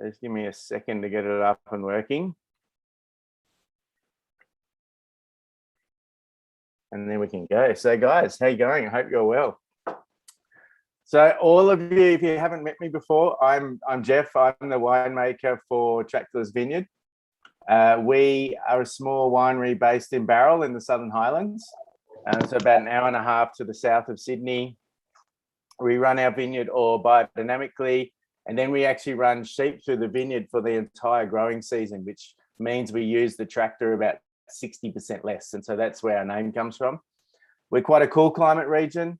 Just give me a second to get it up and working. And then we can go. So guys, how you going? I hope you're well. So all of you, if you haven't met me before, I'm Jeff. I'm the winemaker for Tractorless Vineyard. We are a small winery based in Barrel in the Southern Highlands. So about an hour and a half to the south of Sydney. We run our vineyard all biodynamically, and then we actually run sheep through the vineyard for the entire growing season, which means we use the tractor about 60% less. And so that's where our name comes from. We're quite a cool climate region.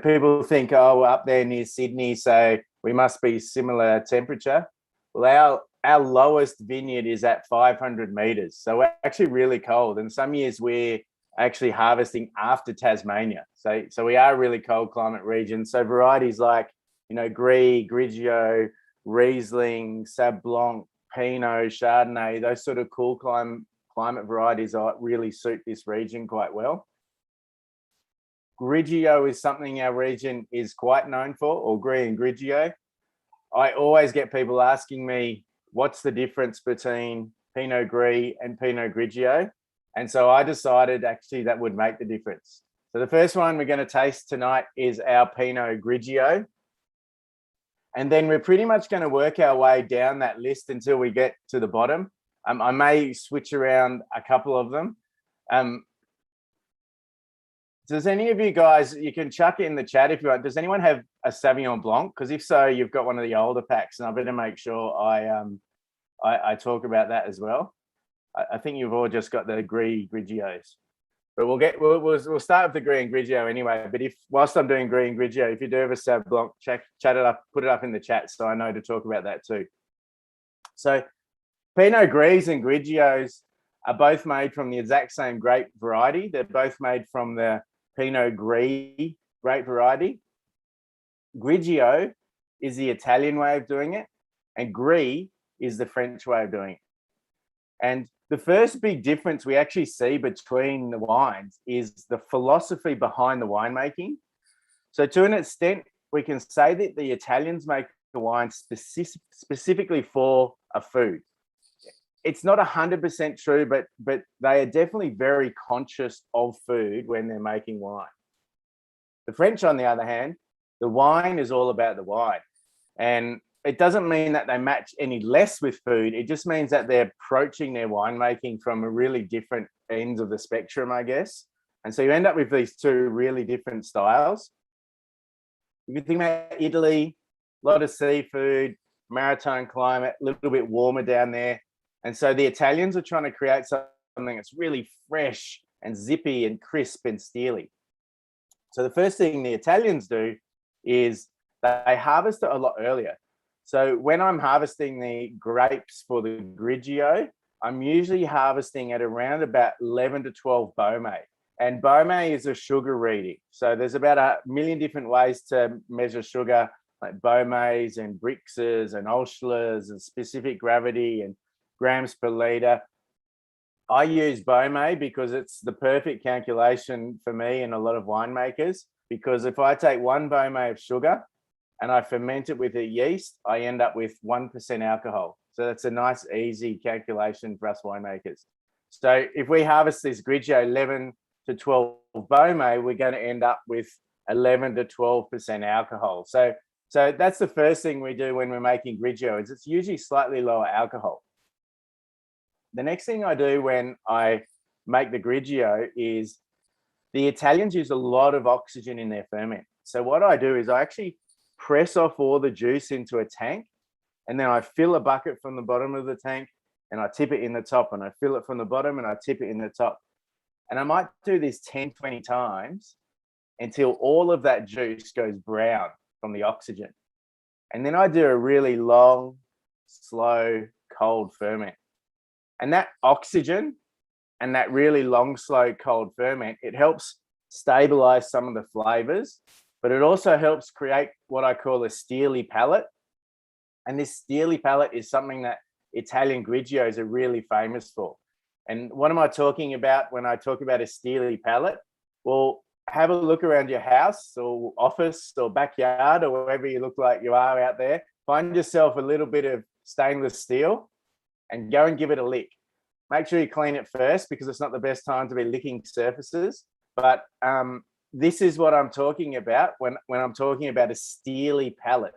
People think, oh, we're up there near Sydney, so we must be similar temperature. Well, our lowest vineyard is at 500 meters. So we're actually really cold. And some years we're actually harvesting after Tasmania. So we are a really cold climate region. So varieties like, Gris, Grigio, Riesling, Sauv Blanc, Pinot, Chardonnay, those sort of cool climate varieties really suit this region quite well. Grigio is something our region is quite known for, or Gris and Grigio. I always get people asking me, what's the difference between Pinot Gris and Pinot Grigio? And so I decided actually that would make the difference. So the first one we're going to taste tonight is our Pinot Grigio. And then we're pretty much going to work our way down that list until we get to the bottom. I may switch around a couple of them. Does any of you guys, you can chuck it in the chat if you want, does anyone have a Sauvignon Blanc? Because if so, you've got one of the older packs, and I better make sure I talk about that as well. I think you've all just got the Gris Grigios, but we'll start with the Gris and Grigio anyway. But whilst I'm doing Gris and Grigio, if you do have a Sauv Blanc, chat it up, put it up in the chat so I know to talk about that too. So Pinot Gris and Grigios are both made from the exact same grape variety. They're both made from the Pinot Gris grape variety. Grigio is the Italian way of doing it, and Gris is the French way of doing it. And the first big difference we actually see between the wines is the philosophy behind the winemaking. So to an extent, we can say that the Italians make the wine specifically for a food. It's not 100% true, but they are definitely very conscious of food when they're making wine. The French, on the other hand, the wine is all about the wine. And it doesn't mean that they match any less with food. It just means that they're approaching their winemaking from a really different ends of the spectrum, I guess. And so you end up with these two really different styles. If you think about Italy, a lot of seafood, maritime climate, a little bit warmer down there. And so the Italians are trying to create something that's really fresh and zippy and crisp and steely. So the first thing the Italians do is they harvest it a lot earlier. So when I'm harvesting the grapes for the Grigio, I'm usually harvesting at around about 11 to 12 Baumé. And Baumé is a sugar reading. So there's about 1 million different ways to measure sugar, like Baumés and Brixes and Oeschlers and specific gravity and grams per litre. I use Baumé because it's the perfect calculation for me and a lot of winemakers, because if I take 1 Baumé of sugar and I ferment it with a yeast, I end up with 1% alcohol. So that's a nice, easy calculation for us winemakers. So if we harvest this Grigio 11 to 12 Baumé, we're going to end up with 11 to 12% alcohol. So that's the first thing we do when we're making Grigio, is it's usually slightly lower alcohol. The next thing I do when I make the Grigio is the Italians use a lot of oxygen in their ferment. So what I do is I actually press off all the juice into a tank, and then I fill a bucket from the bottom of the tank and I tip it in the top, and I fill it from the bottom and I tip it in the top. And I might do this 10, 20 times until all of that juice goes brown from the oxygen. And then I do a really long, slow, cold ferment. And that oxygen and that really long, slow, cold ferment, it helps stabilize some of the flavors, but it also helps create what I call a steely palate. And this steely palate is something that Italian Grigios are really famous for. And what am I talking about when I talk about a steely palate? Well, have a look around your house or office or backyard or wherever you look like you are out there. find yourself a little bit of stainless steel and go and give it a lick. Make sure you clean it first because it's not the best time to be licking surfaces. But this is what I'm talking about when I'm talking about a steely palate.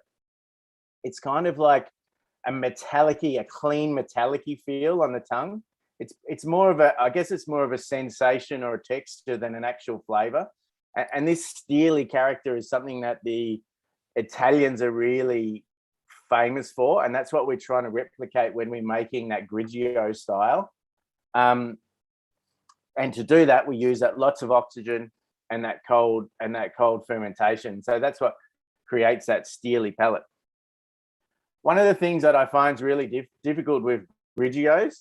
It's kind of like a clean metallic-y feel on the tongue. It's more of I guess it's more of a sensation or a texture than an actual flavor. And this steely character is something that the Italians are really famous for, and that's what we're trying to replicate when we're making that Grigio style. And to do that, we use that lots of oxygen and that cold fermentation. So that's what creates that steely palate. One of the things that I find is really difficult with Grigios,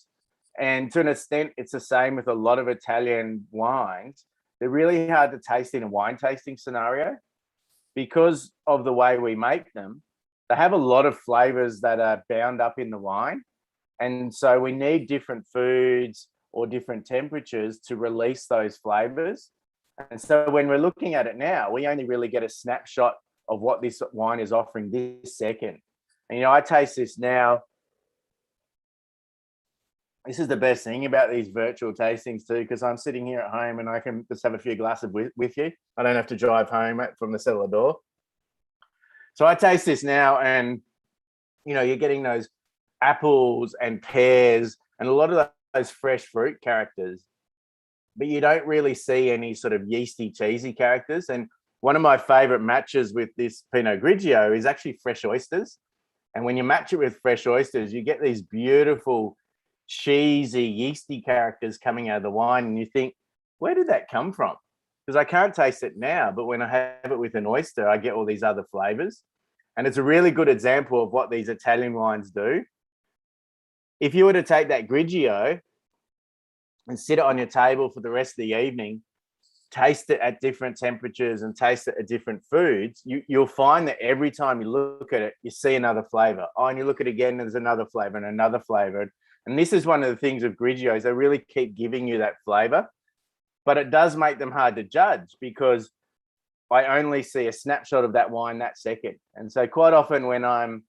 and to an extent, it's the same with a lot of Italian wines. They're really hard to taste in a wine tasting scenario because of the way we make them. They have a lot of flavors that are bound up in the wine. And so we need different foods or different temperatures to release those flavors. And so when we're looking at it now, we only really get a snapshot of what this wine is offering this second. And, I taste this now. This is the best thing about these virtual tastings too, because I'm sitting here at home and I can just have a few glasses with you. I don't have to drive home from the cellar door. So I taste this now and, you're getting those apples and pears and a lot of those fresh fruit characters, but you don't really see any sort of yeasty, cheesy characters. And one of my favorite matches with this Pinot Grigio is actually fresh oysters. And when you match it with fresh oysters, you get these beautiful, cheesy, yeasty characters coming out of the wine. And you think, where did that come from? Because I can't taste it now, but when I have it with an oyster, I get all these other flavors. And it's a really good example of what these Italian wines do. If you were to take that Grigio and sit it on your table for the rest of the evening, taste it at different temperatures and taste it at different foods, you'll find that every time you look at it, you see another flavor. Oh, and you look at it again, there's another flavor and another flavor. And this is one of the things of Grigios, they really keep giving you that flavor, but it does make them hard to judge because I only see a snapshot of that wine that second. And so quite often when I'm,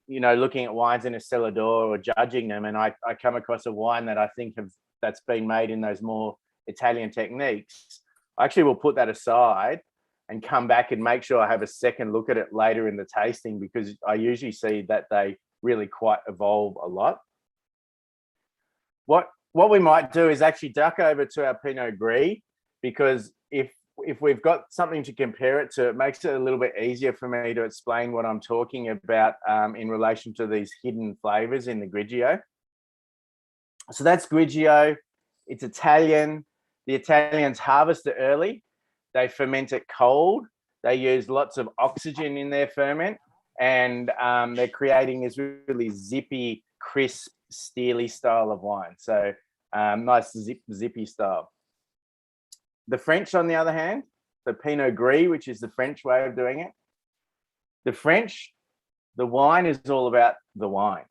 looking at wines in a cellar door or judging them, and I come across a wine that I think that's been made in those more Italian techniques, I actually will put that aside and come back and make sure I have a second look at it later in the tasting, because I usually see that they really quite evolve a lot. What we might do is actually duck over to our Pinot Gris, because if we've got something to compare it to, it makes it a little bit easier for me to explain what I'm talking about in relation to these hidden flavors in the Grigio. So that's Grigio. It's Italian. The Italians harvest it early. They ferment it cold. They use lots of oxygen in their ferment, and they're creating this really zippy, crisp, steely style of wine. So nice zippy style. The French, on the other hand, the Pinot Gris, which is the French way of doing it. The French, the wine is all about the wine.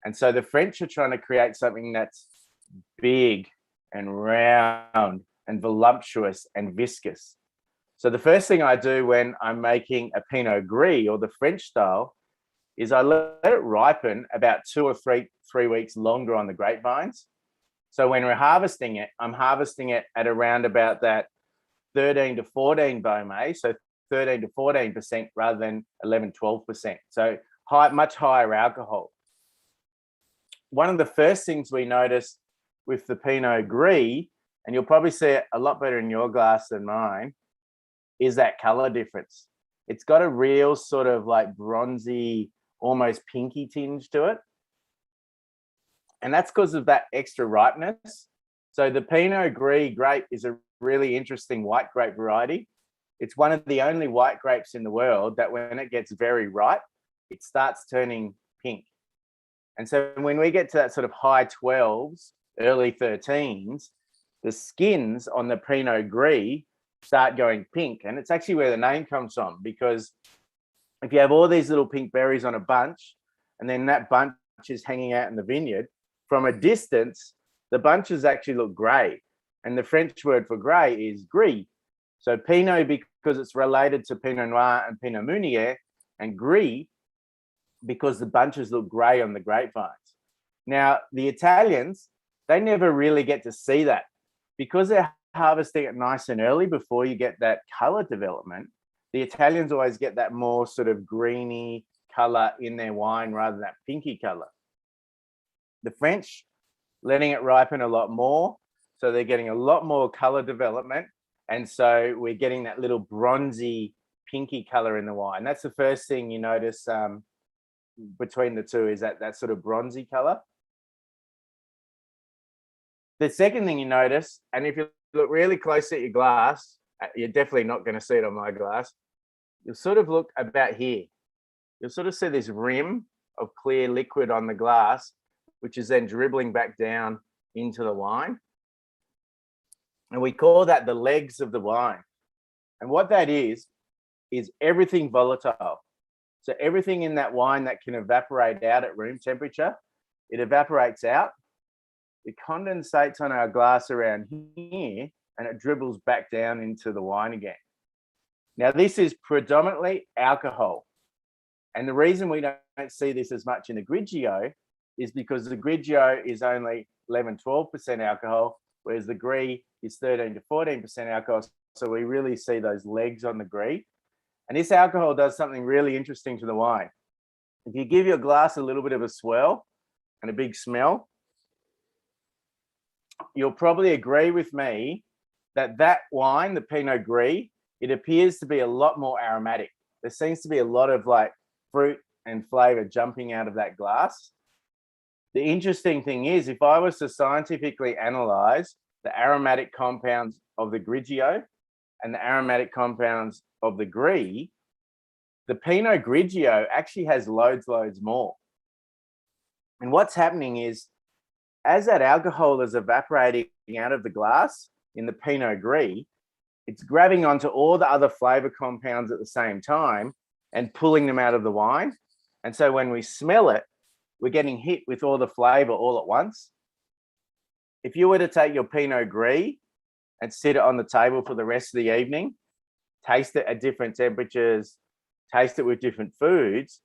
And so the French are trying to create something that's big and round and voluptuous and viscous. So the first thing I do when I'm making a Pinot Gris or the French style is I let it ripen about 2 or 3 weeks longer on the grapevines. So when we're harvesting it, I'm harvesting it at around about that 13 to 14 Beaumet, so 13 to 14% rather than 11, 12%. So much higher alcohol. One of the first things we notice with the Pinot Gris, and you'll probably see it a lot better in your glass than mine, is that color difference. It's got a real sort of like bronzy, almost pinky tinge to it. And that's because of that extra ripeness. So the Pinot Gris grape is a really interesting white grape variety. It's one of the only white grapes in the world that when it gets very ripe, it starts turning pink. And so when we get to that sort of high 12s, early 13s, the skins on the Pinot Gris start going pink. And it's actually where the name comes from, because if you have all these little pink berries on a bunch, and then that bunch is hanging out in the vineyard, from a distance, the bunches actually look grey. And the French word for grey is gris. So Pinot, because it's related to Pinot Noir and Pinot Meunier, and Gris because the bunches look gray on the grapevines. Now, the Italians, they never really get to see that because they're harvesting it nice and early before you get that color development. The Italians always get that more sort of greeny color in their wine rather than that pinky color. The French, letting it ripen a lot more, so they're getting a lot more color development, and so we're getting that little bronzy pinky color in the wine. That's the first thing you notice between the two, is that sort of bronzy color. The second thing you notice, and if you look really close at your glass, you're definitely not going to see it on my glass, you'll sort of look about here. You'll sort of see this rim of clear liquid on the glass, which is then dribbling back down into the wine. And we call that the legs of the wine. And what that is everything volatile. So everything in that wine that can evaporate out at room temperature, it evaporates out, it condensates on our glass around here, and it dribbles back down into the wine again. Now, this is predominantly alcohol. And the reason we don't see this as much in the Grigio is because the Grigio is only 11, 12% alcohol, whereas the Gris is 13 to 14% alcohol. So we really see those legs on the Gris. And this alcohol does something really interesting to the wine. If you give your glass a little bit of a swirl and a big smell, you'll probably agree with me that that wine, the Pinot Gris, it appears to be a lot more aromatic. There seems to be a lot of like fruit and flavor jumping out of that glass. The interesting thing is, if I was to scientifically analyze the aromatic compounds of the Grigio and the aromatic compounds of the Gris, the Pinot Grigio actually has loads more. And what's happening is, as that alcohol is evaporating out of the glass in the Pinot Gris, it's grabbing onto all the other flavor compounds at the same time and pulling them out of the wine. And so when we smell it, we're getting hit with all the flavor all at once. If you were to take your Pinot Gris and sit it on the table for the rest of the evening, taste it at different temperatures, taste it with different foods,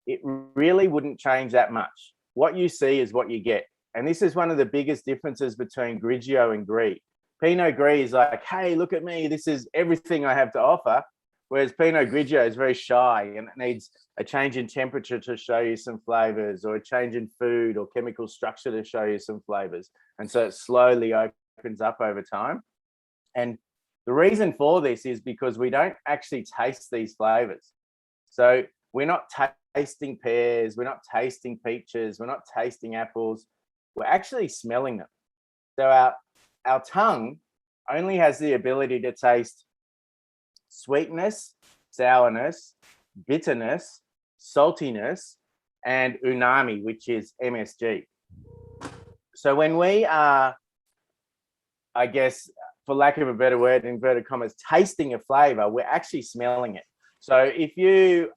it really wouldn't change that much. What you see is what you get. And this is one of the biggest differences between Grigio and Gris. Pinot Gris is like, hey, look at me, this is everything I have to offer. Whereas Pinot Grigio is very shy and it needs a change in temperature to show you some flavors, or a change in food or chemical structure to show you some flavors. And so it slowly opens up over time. And the reason for this is because we don't actually taste these flavors. So we're not tasting pears, we're not tasting peaches, we're not tasting apples, we're actually smelling them. So our tongue only has the ability to taste sweetness, sourness, bitterness, saltiness, and umami, which is MSG. So when we are, I guess, for lack of a better word, inverted commas, tasting a flavor, we're actually smelling it. So if you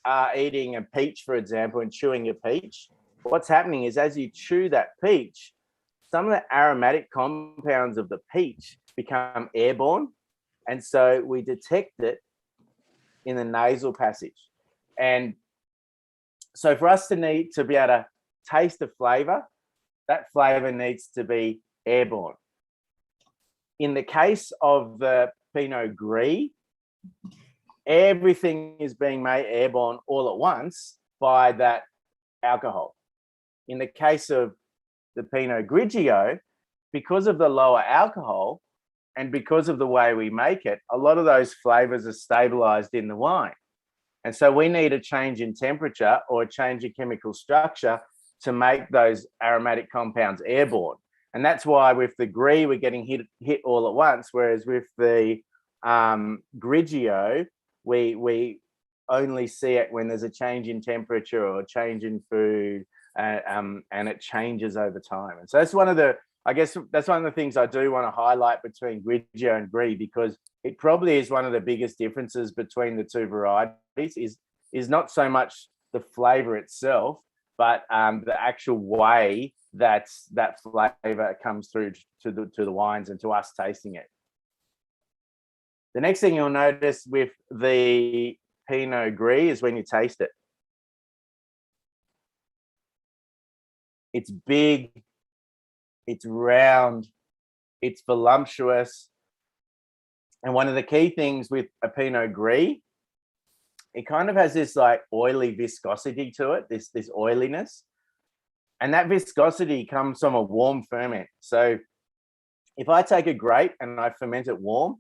are eating a peach, for example, and chewing a peach, what's happening is, as you chew that peach, some of the aromatic compounds of the peach become airborne. And so we detect it in the nasal passage. And so for us to be able to taste a flavor, that flavor needs to be airborne. In the case of the Pinot Gris, everything is being made airborne all at once by that alcohol. In the case of the Pinot Grigio, because of the lower alcohol and because of the way we make it, a lot of those flavors are stabilized in the wine. And so we need a change in temperature or a change in chemical structure to make those aromatic compounds airborne. And that's why with the Gris, we're getting hit all at once, whereas with the Grigio, we only see it when there's a change in temperature or a change in food, and it changes over time. And so that's one of the, I guess that's one of the things I do want to highlight between Grigio and Gris, because it probably is one of the biggest differences between the two varieties is not so much the flavor itself, but the actual way that flavor comes through to the wines and to us tasting it. The next thing you'll notice with the Pinot Gris is when you taste it. It's big, it's round, it's voluptuous. And one of the key things with a Pinot Gris, it kind of has this like oily viscosity to it, this oiliness. And that viscosity comes from a warm ferment. So if I take a grape and I ferment it warm,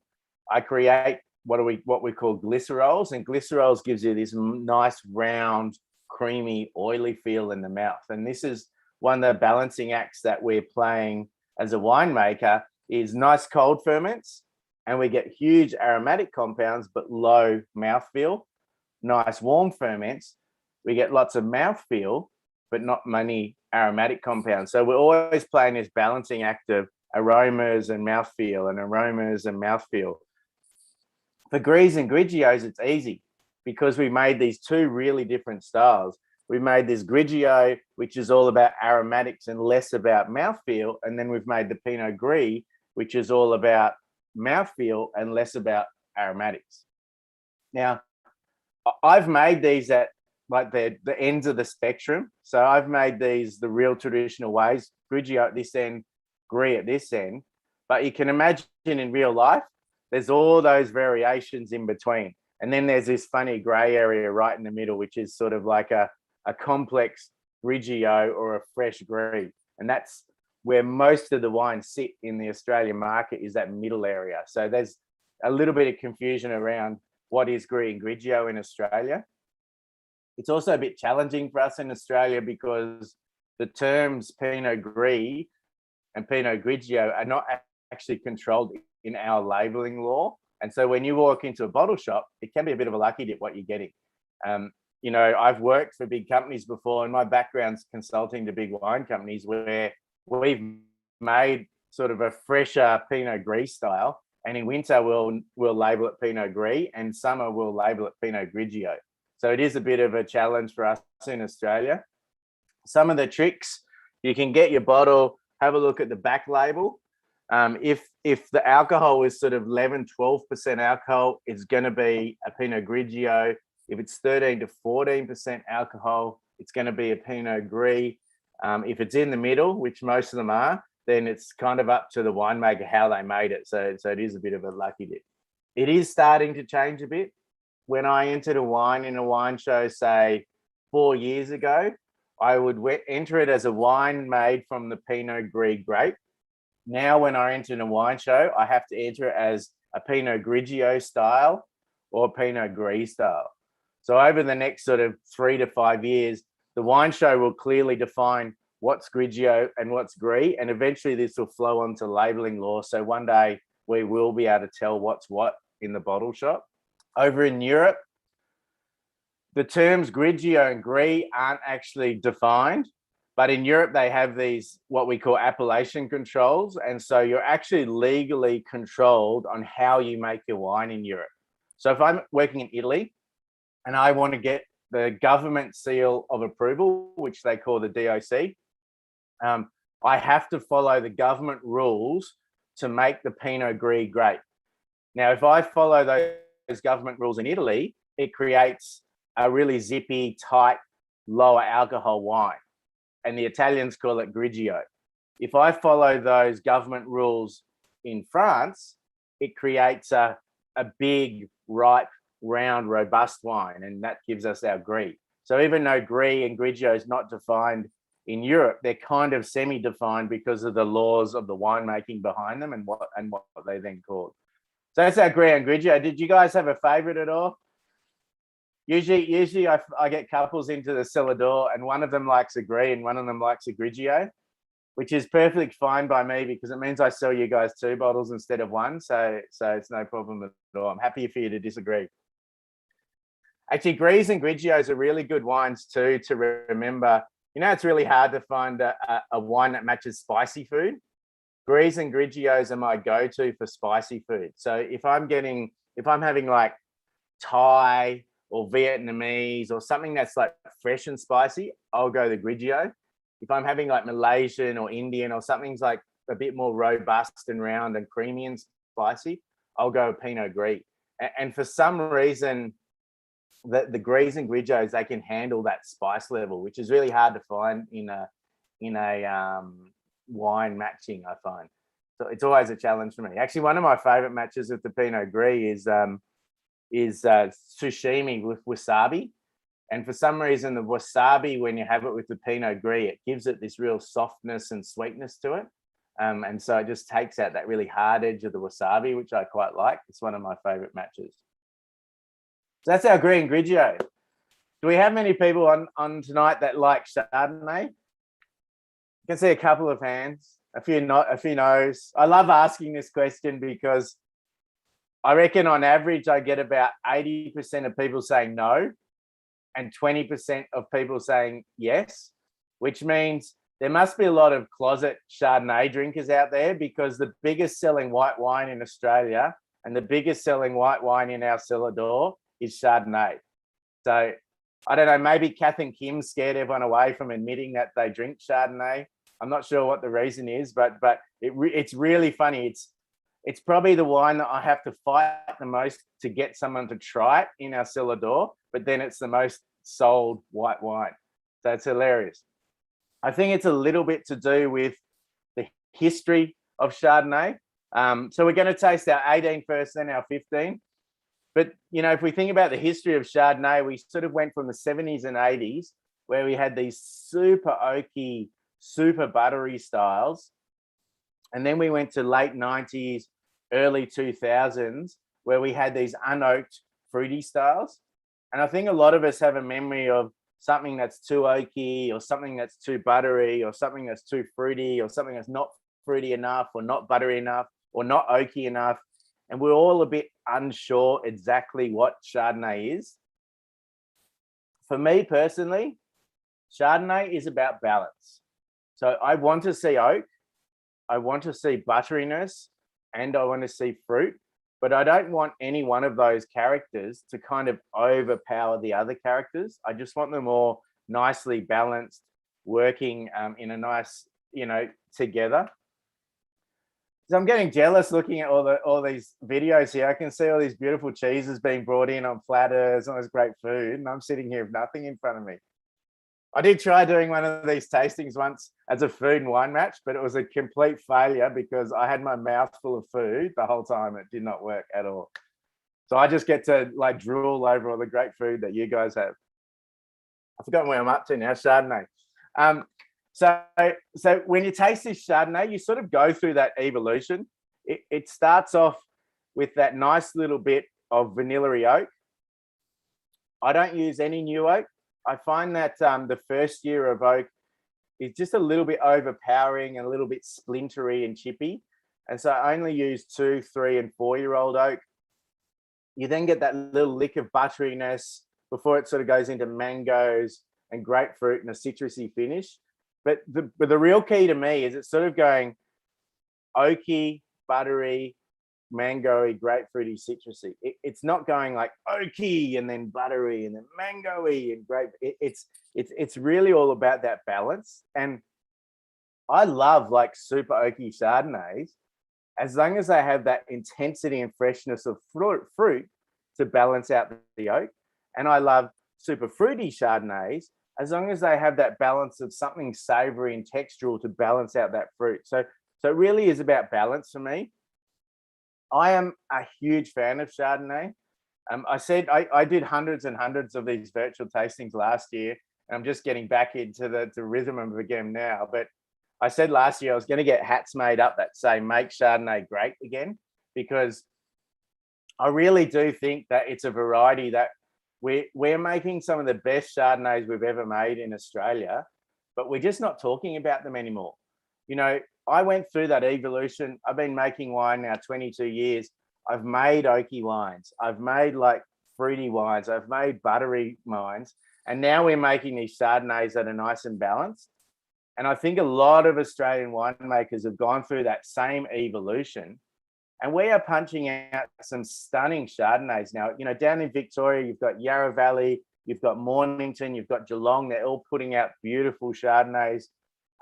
I create what we call glycerols, and glycerols gives you this nice round, creamy, oily feel in the mouth. And this is one of the balancing acts that we're playing as a winemaker, is nice cold ferments, and we get huge aromatic compounds but low mouthfeel. Nice warm ferments, we get lots of mouthfeel but not many aromatic compounds. So we're always playing this balancing act of aromas and mouthfeel and aromas and mouthfeel. For Gris and Grigios, it's easy because we made these two really different styles. We made this Grigio, which is all about aromatics and less about mouthfeel. And then we've made the Pinot Gris, which is all about mouthfeel and less about aromatics. Now, I've made these at like the ends of the spectrum. So I've made these the real traditional ways, Grigio at this end, Gris at this end. But you can imagine in real life, there's all those variations in between. And then there's this funny gray area right in the middle, which is sort of like a complex Grigio or a fresh Gris. And that's where most of the wines sit in the Australian market, is that middle area. So there's a little bit of confusion around what is Gris and Grigio in Australia. It's also a bit challenging for us in Australia because the terms Pinot Gris and Pinot Grigio are not actually controlled in our labeling law. And so when you walk into a bottle shop, it can be a bit of a lucky dip what you're getting. You know, I've worked for big companies before, and my background's consulting to big wine companies where we've made sort of a fresher Pinot Gris style. And in winter, we'll label it Pinot Gris, and summer we'll label it Pinot Grigio. So it is a bit of a challenge for us in Australia. Some of the tricks, you can get your bottle, have a look at the back label. If the alcohol is sort of 11, 12% alcohol, it's going to be a Pinot Grigio. If it's 13 to 14% alcohol, it's going to be a Pinot Gris. If it's in the middle, which most of them are, then it's kind of up to the winemaker how they made it. So it is a bit of a lucky dip. It is starting to change a bit. When I entered a wine in a wine show, say 4 years ago, I would enter it as a wine made from the Pinot Gris grape. Now, when I enter in a wine show, I have to enter it as a Pinot Grigio style or Pinot Gris style. So over the next sort of 3 to 5 years, the wine show will clearly define what's Grigio and what's Gris, and eventually this will flow onto labeling law. So one day we will be able to tell what's what in the bottle shop. Over in Europe, the terms Grigio and Gris aren't actually defined, but in Europe they have these what we call appellation controls, and so you're actually legally controlled on how you make your wine in Europe. So if I'm working in Italy and I want to get the government seal of approval, which they call the DOC, I have to follow the government rules to make the Pinot Gris grape. Now, if I follow those government rules in Italy, it creates a really zippy, tight, lower alcohol wine. And the Italians call it Grigio. If I follow those government rules in France, it creates a big, ripe, round, robust wine, and that gives us our Gris. So even though Gris and Grigio is not defined in Europe, they're kind of semi-defined because of the laws of the winemaking behind them and what they then called. So that's our Gris and Grigio. Did you guys have a favorite at all? Usually I get couples into the cellar door and one of them likes a Gris and one of them likes a Grigio, which is perfectly fine by me because it means I sell you guys 2 bottles instead of 1. So it's no problem at all. I'm happy for you to disagree. Actually, Gris and Grigios are really good wines too to remember. You know, it's really hard to find a wine that matches spicy food. Gris and Grigios are my go-to for spicy food. So if I'm having like Thai or Vietnamese or something that's like fresh and spicy, I'll go the Grigio. If I'm having like Malaysian or Indian or something's like a bit more robust and round and creamy and spicy, I'll go Pinot Gris. And for some reason, the Gris and Grigios, they can handle that spice level, which is really hard to find in in a wine matching, I find. So it's always a challenge for me. Actually, one of my favorite matches with the Pinot Gris is sushimi with wasabi. And for some reason, the wasabi, when you have it with the Pinot Gris, it gives it this real softness and sweetness to it. And so it just takes out that really hard edge of the wasabi, which I quite like. It's one of my favorite matches. So that's our Green Grigio. Do we have many people on tonight that like Chardonnay? You can see a couple of hands, a few no's. I love asking this question because I reckon on average, I get about 80% of people saying no and 20% of people saying yes, which means there must be a lot of closet Chardonnay drinkers out there, because the biggest selling white wine in Australia and the biggest selling white wine in our cellar door is Chardonnay. So I don't know, maybe Kath and Kim scared everyone away from admitting that they drink Chardonnay. I'm not sure what the reason is, but it's really funny. It's probably the wine that I have to fight the most to get someone to try it in our cellar door, but then it's the most sold white wine. So it's hilarious. I think it's a little bit to do with the history of Chardonnay. So we're going to taste our 18 first, then our 15. But, you know, if we think about the history of Chardonnay, we sort of went from the 70s and 80s, where we had these super oaky, super buttery styles. And then we went to late 90s, early 2000s, where we had these unoaked fruity styles. And I think a lot of us have a memory of something that's too oaky, or something that's too buttery, or something that's too fruity, or something that's not fruity enough, or not buttery enough, or not oaky enough. And we're all a bit unsure exactly what Chardonnay is. For me personally, Chardonnay is about balance. So I want to see oak, I want to see butteriness, and I want to see fruit, but I don't want any one of those characters to kind of overpower the other characters. I just want them all nicely balanced, working in a nice, you know, together. So I'm getting jealous looking at all these videos here. I can see all these beautiful cheeses being brought in on platters, all this great food, and I'm sitting here with nothing in front of me. I did try doing one of these tastings once as a food and wine match, but it was a complete failure because I had my mouth full of food the whole time. It did not work at all. So I just get to like drool over all the great food that you guys have. I've forgotten where I'm up to now, Chardonnay. So when you taste this Chardonnay, you sort of go through that evolution. It starts off with that nice little bit of vanilla-y oak. I don't use any new oak. I find that the first year of oak is just a little bit overpowering and a little bit splintery and chippy. And so I only use 2, 3, and 4-year-old oak. You then get that little lick of butteriness before it sort of goes into mangoes and grapefruit and a citrusy finish. But the real key to me is it's sort of going oaky, buttery, mangoey, grapefruity, citrusy. It's not going like oaky and then buttery and then mangoey and grape. It's really all about that balance. And I love like super oaky Chardonnays as long as they have that intensity and freshness of fruit to balance out the oak. And I love super fruity Chardonnays as long as they have that balance of something savory and textural to balance out that fruit. So it really is about balance for me. I am a huge fan of Chardonnay. I said I did hundreds and hundreds of these virtual tastings last year, and I'm just getting back into the rhythm of the game now. But I said last year I was going to get hats made up that say "Make Chardonnay Great Again," because I really do think that it's a variety that we're making some of the best Chardonnays we've ever made in Australia, but we're just not talking about them anymore. You know, I went through that evolution. I've been making wine now 22 years. I've made oaky wines. I've made like fruity wines. I've made buttery wines. And now we're making these Chardonnays that are nice and balanced. And I think a lot of Australian winemakers have gone through that same evolution. And we are punching out some stunning Chardonnays now. You know, down in Victoria, you've got Yarra Valley, you've got Mornington, you've got Geelong. They're all putting out beautiful Chardonnays.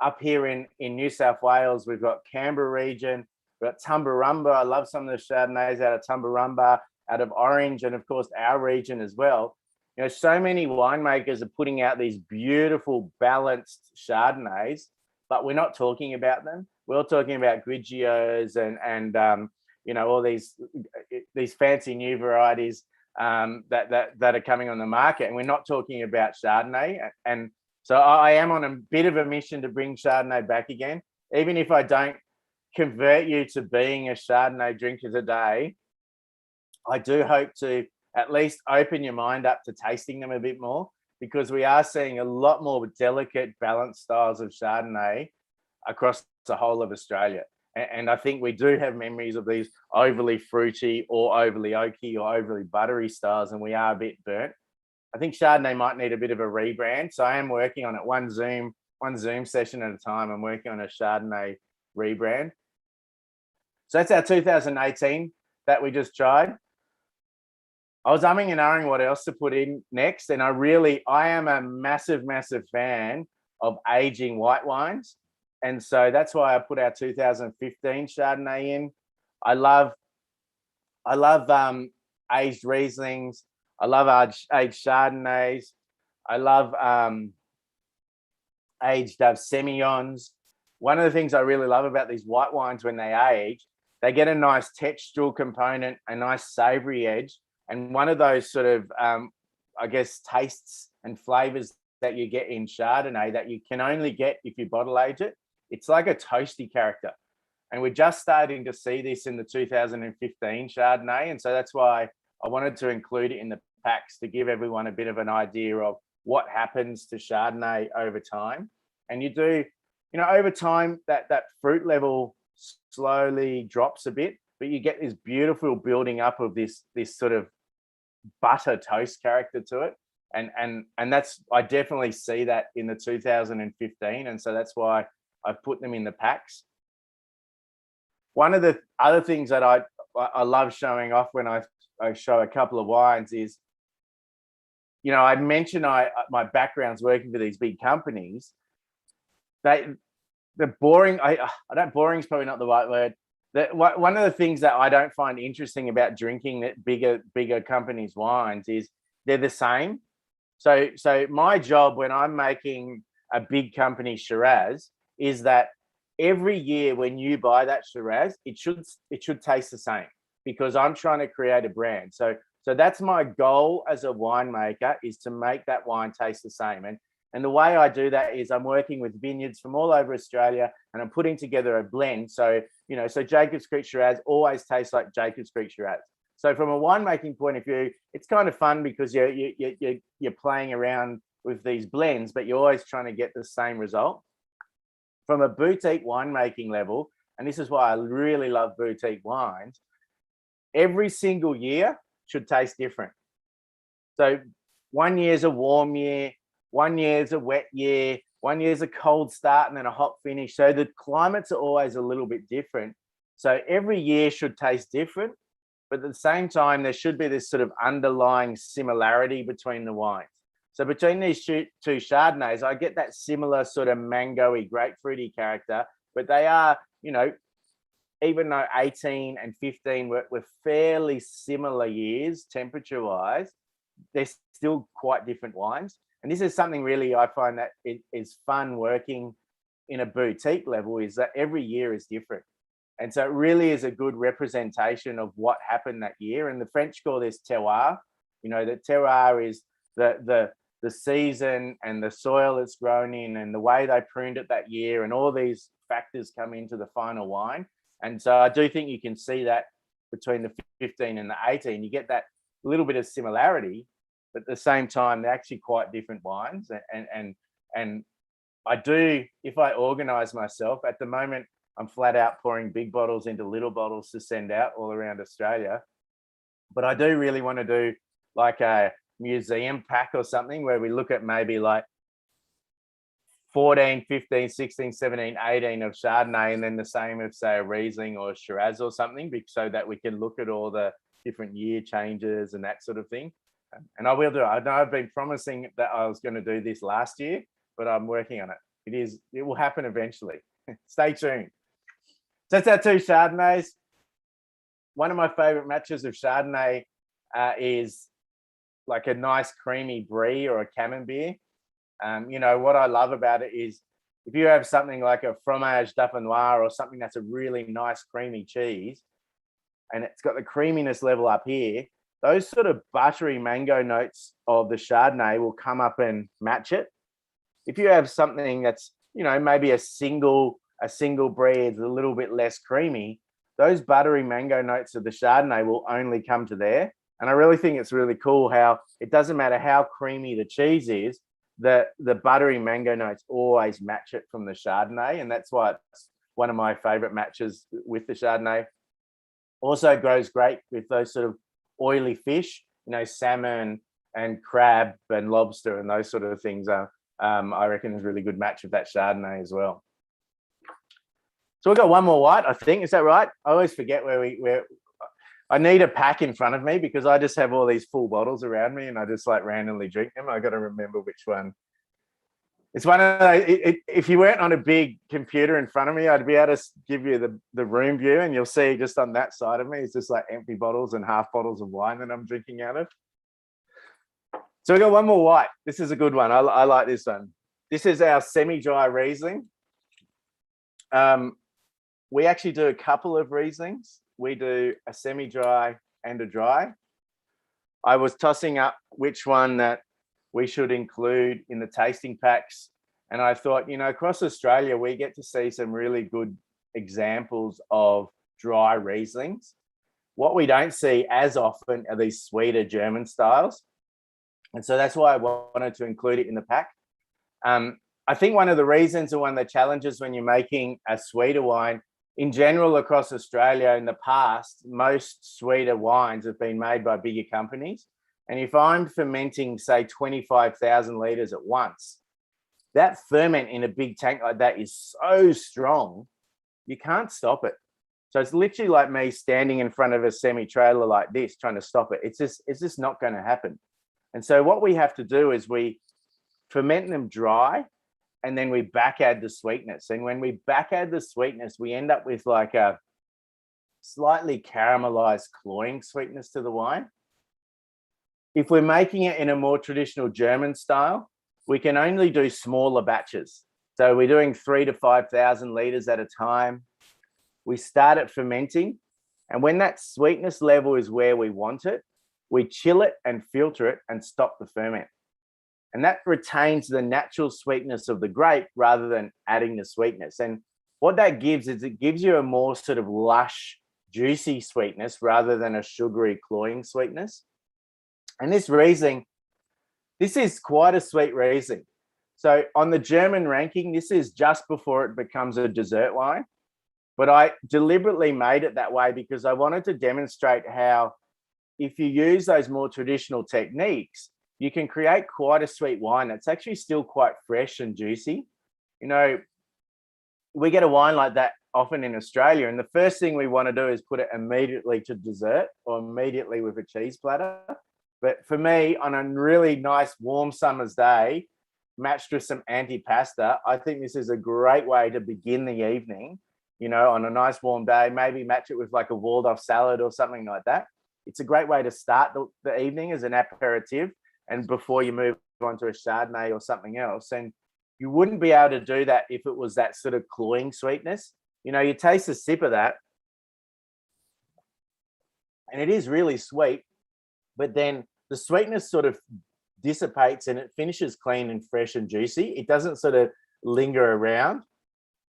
Up here in New South Wales, we've got Canberra region, we've got Tumbarumba. I love some of the Chardonnays out of Tumbarumba, out of Orange, and of course our region as well. You know, so many winemakers are putting out these beautiful balanced Chardonnays but we're not talking about them. We're talking about Grigios and you know, all these fancy new varieties that are coming on the market, and we're not talking about Chardonnay. And so I am on a bit of a mission to bring Chardonnay back again, even if I don't convert you to being a Chardonnay drinker today. I do hope to at least open your mind up to tasting them a bit more, because we are seeing a lot more delicate, balanced styles of Chardonnay across the whole of Australia. And I think we do have memories of these overly fruity or overly oaky or overly buttery styles, and we are a bit burnt. I think Chardonnay might need a bit of a rebrand. So I am working on it, one Zoom session at a time. I'm working on a Chardonnay rebrand. So that's our 2018 that we just tried. I was umming and ahhing what else to put in next. And I am a massive, massive fan of aging white wines. And so that's why I put our 2015 Chardonnay in. I love aged Rieslings. I love aged Chardonnays. I love aged Semillons. One of the things I really love about these white wines when they age, they get a nice textural component, a nice savory edge. And one of those sort of, I guess, tastes and flavors that you get in Chardonnay that you can only get if you bottle age it, it's like a toasty character. And we're just starting to see this in the 2015 Chardonnay. And so that's why I wanted to include it in the packs, to give everyone a bit of an idea of what happens to Chardonnay over time. And you do, you know, over time, that fruit level slowly drops a bit, but you get this beautiful building up of this sort of butter toast character to it. And that's, I definitely see that in the 2015. And so that's why I've put them in the packs. One of the other things that I love showing off when I show a couple of wines is, you know, I mentioned my background's working for these big companies. Boring's probably not the right word. One of the things that I don't find interesting about drinking that bigger companies' wines is they're the same. So my job when I'm making a big company Shiraz is that every year when you buy that Shiraz, it should taste the same, because I'm trying to create a brand. So that's my goal as a winemaker, is to make that wine taste the same. And the way I do that is I'm working with vineyards from all over Australia, and I'm putting together a blend. So, you know, so Jacob's Creek Shiraz always tastes like Jacob's Creek Shiraz. So from a winemaking point of view, it's kind of fun because you're playing around with these blends, but you're always trying to get the same result. From a boutique winemaking level, and this is why I really love boutique wines, every single year should taste different. So one year's a warm year, one year's a wet year, one year's a cold start and then a hot finish. So the climates are always a little bit different. So every year should taste different, but at the same time, there should be this sort of underlying similarity between the wines. So between these two Chardonnays, I get that similar sort of mango-y, grapefruity character, but they are, you know, even though 18 and 15 were fairly similar years, temperature-wise, they're still quite different wines. And this is something really I find that is fun working in a boutique level, is that every year is different. And so it really is a good representation of what happened that year. And the French call this terroir. You know, the terroir is the season and the soil it's grown in and the way they pruned it that year, and all these factors come into the final wine. And so I do think you can see that between the 15 and the 18, you get that little bit of similarity, but at the same time, they're actually quite different wines. And I do, if I organize myself, at the moment, I'm flat out pouring big bottles into little bottles to send out all around Australia. But I do really want to do like a museum pack or something where we look at maybe like 14, 15, 16, 17, 18 of Chardonnay, and then the same of, say, a Riesling or a Shiraz or something, so that we can look at all the different year changes and that sort of thing. And I will do it. I know I've been promising that I was going to do this last year, but I'm working on it. It will happen eventually. Stay tuned. So that's our two Chardonnays. One of my favorite matches of Chardonnay is like a nice creamy brie or a camembert. You know, what I love about it is if you have something like a fromage dauphinois or something that's a really nice creamy cheese, and it's got the creaminess level up here, those sort of buttery mango notes of the Chardonnay will come up and match it. If you have something that's, you know, maybe a single breed, a little bit less creamy, those buttery mango notes of the Chardonnay will only come to there. And I really think it's really cool how it doesn't matter how creamy the cheese is, the buttery mango notes always match it from the Chardonnay. And that's why it's one of my favorite matches with the Chardonnay. Also goes great with those sort of oily fish, you know, salmon and crab and lobster and those sort of things are, I reckon is a really good match with that Chardonnay as well. So we've got one more white, I think. Is that right? I always forget where I need a pack in front of me because I just have all these full bottles around me and I just like randomly drink them. I got to remember which one. It's one of those, if you weren't on a big computer in front of me, I'd be able to give you the room view, and you'll see just on that side of me, it's just like empty bottles and half bottles of wine that I'm drinking out of. So we got one more white. This is a good one. I like this one. This is our semi-dry Riesling. We actually do a couple of Rieslings. We do a semi-dry and a dry. I was tossing up which one that we should include in the tasting packs. And I thought, you know, across Australia, we get to see some really good examples of dry Rieslings. What we don't see as often are these sweeter German styles. And so that's why I wanted to include it in the pack. I think one of the reasons and one of the challenges when you're making a sweeter wine, in general across Australia in the past, most sweeter wines have been made by bigger companies. And if I'm fermenting, say, 25,000 litres at once, that ferment in a big tank like that is so strong, you can't stop it. So it's literally like me standing in front of a semi-trailer like this, trying to stop it. It's just not going to happen. And so what we have to do is we ferment them dry, and then we back add the sweetness. And when we back add the sweetness, we end up with like a slightly caramelized cloying sweetness to the wine. If we're making it in a more traditional German style, we can only do smaller batches. So we're doing 3,000 to 5,000 litres at a time. We start it fermenting. And when that sweetness level is where we want it, we chill it and filter it and stop the ferment. And that retains the natural sweetness of the grape rather than adding the sweetness. And what that gives is it gives you a more sort of lush, juicy sweetness rather than a sugary, cloying sweetness. And this Riesling, this is quite a sweet Riesling. So on the German ranking, this is just before it becomes a dessert wine. But I deliberately made it that way because I wanted to demonstrate how if you use those more traditional techniques, you can create quite a sweet wine that's actually still quite fresh and juicy. You know, we get a wine like that often in Australia, and the first thing we want to do is put it immediately to dessert or immediately with a cheese platter. But for me, on a really nice warm summer's day, matched with some antipasta, I think this is a great way to begin the evening, you know, on a nice warm day. Maybe match it with like a Waldorf salad or something like that. It's a great way to start the evening as an aperitif, and before you move on to a Chardonnay or something else. And you wouldn't be able to do that if it was that sort of cloying sweetness. You know, you taste a sip of that, and it is really sweet, but then the sweetness sort of dissipates and it finishes clean and fresh and juicy. It doesn't sort of linger around.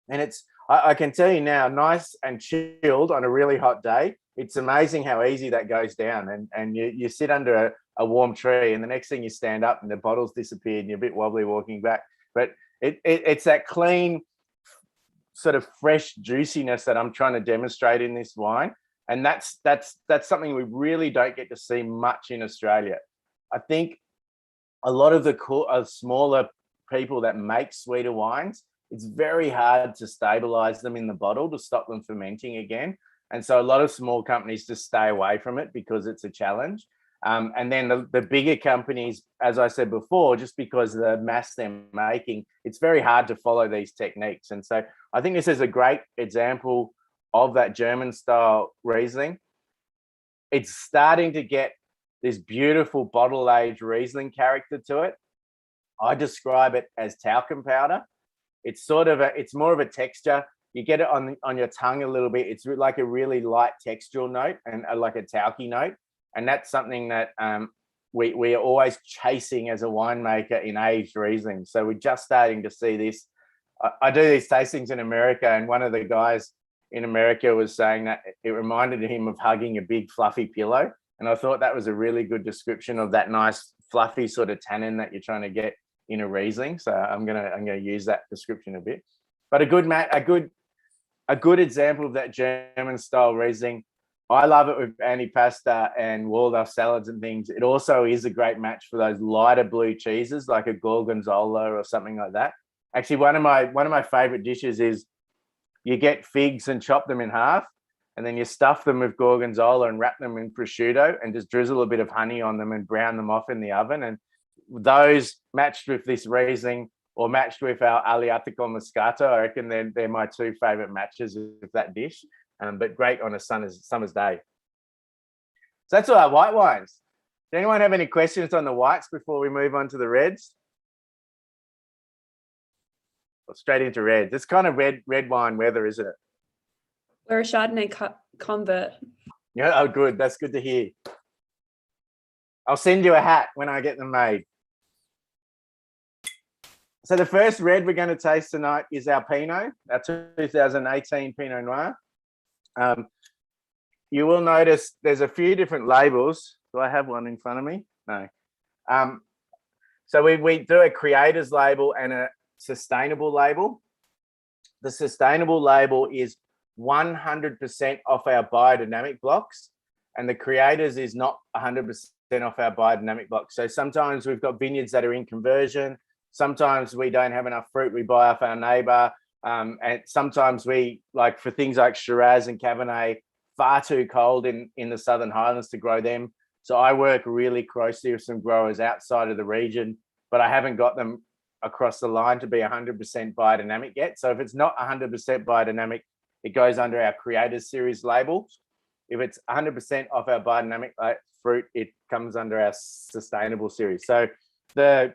And it's, I can tell you now, nice and chilled on a really hot day. It's amazing how easy that goes down. And you sit under a warm tree, and the next thing you stand up and the bottle's disappeared and you're a bit wobbly walking back. But it's that clean, sort of fresh juiciness that I'm trying to demonstrate in this wine. And that's something we really don't get to see much in Australia. I think a lot of the smaller people that make sweeter wines, it's very hard to stabilize them in the bottle to stop them fermenting again. And so a lot of small companies just stay away from it because it's a challenge. And then the bigger companies, as I said before, just because of the mass they're making, it's very hard to follow these techniques. And so I think this is a great example of that German style Riesling. It's starting to get this beautiful bottle aged Riesling character to it. I describe it as talcum powder. It's it's more of a texture. You get it on your tongue a little bit. It's like a really light textural note and like a talky note. And that's something that we are always chasing as a winemaker in aged Riesling. So we're just starting to see this. I do these tastings in America, and one of the guys in America was saying that it reminded him of hugging a big fluffy pillow. And I thought that was a really good description of that nice fluffy sort of tannin that you're trying to get in a Riesling. So I'm gonna use that description a bit. But a good example of that German style Riesling. I love it with antipasta and Waldorf salads and things. It also is a great match for those lighter blue cheeses, like a Gorgonzola or something like that. Actually, one of my favorite dishes is you get figs and chop them in half, and then you stuff them with Gorgonzola and wrap them in prosciutto and just drizzle a bit of honey on them and brown them off in the oven. And those matched with this Riesling or matched with our Aleatico Moscato, I reckon they're my two favorite matches of that dish. But great on a summer's day. So that's all our white wines. Does anyone have any questions on the whites before we move on to the reds? Well, straight into reds. It's kind of red wine weather, isn't it? We're a Chardonnay convert. Yeah, oh, good. That's good to hear. I'll send you a hat when I get them made. So the first red we're going to taste tonight is our Pinot, our 2018 Pinot Noir. You will notice there's a few different labels. Do I have one in front of me? No. So we do a creator's label and a sustainable label. The sustainable label is 100% off our biodynamic blocks, and the creators is not 100% off our biodynamic blocks. So sometimes we've got vineyards that are in conversion. Sometimes we don't have enough fruit. We buy off our neighbor. And sometimes we, like for things like Shiraz and Cabernet, far too cold in the Southern Highlands to grow them. So I work really closely with some growers outside of the region, but I haven't got them across the line to be 100% biodynamic yet. So if it's not 100% biodynamic, it goes under our Creators Series label. If it's 100% off our biodynamic fruit, it comes under our Sustainable Series. So the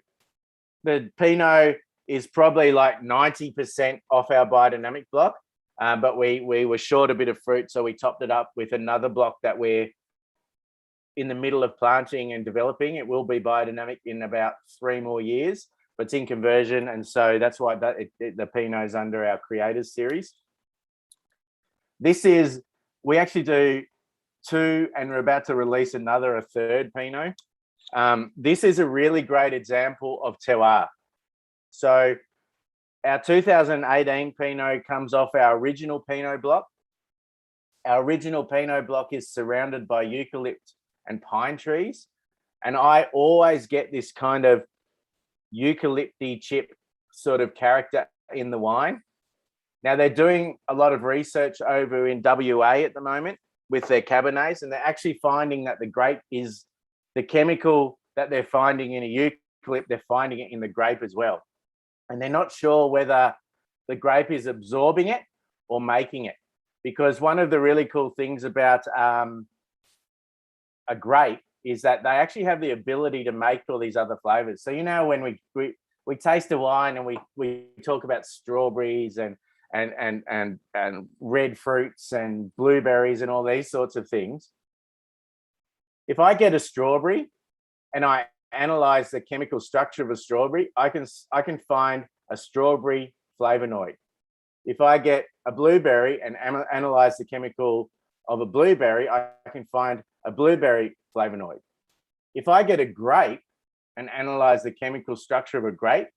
Pinot is probably like 90% off our biodynamic block, but we were short a bit of fruit, so we topped it up with another block that we're in the middle of planting and developing. It will be biodynamic in about 3 more years, but it's in conversion, and so that's why the Pinot is under our Creators Series. We actually do 2, and we're about to release a third Pinot. This is a really great example of terroir. So our 2018 Pinot comes off our original Pinot block. Our original Pinot block is surrounded by eucalypt and pine trees. And I always get this kind of eucalypty chip sort of character in the wine. Now they're doing a lot of research over in WA at the moment with their Cabernets, and they're actually finding that the grape is the chemical that they're finding in a eucalypt, they're finding it in the grape as well. And they're not sure whether the grape is absorbing it or making it. Because one of the really cool things about a grape is that they actually have the ability to make all these other flavors. So, you know, when we taste a wine and we talk about strawberries and red fruits and blueberries and all these sorts of things. If I get a strawberry and I analyze the chemical structure of a strawberry, I can find a strawberry flavonoid. If I get a blueberry and analyze the chemical of a blueberry, I can find a blueberry flavonoid. If I get a grape and analyze the chemical structure of a grape,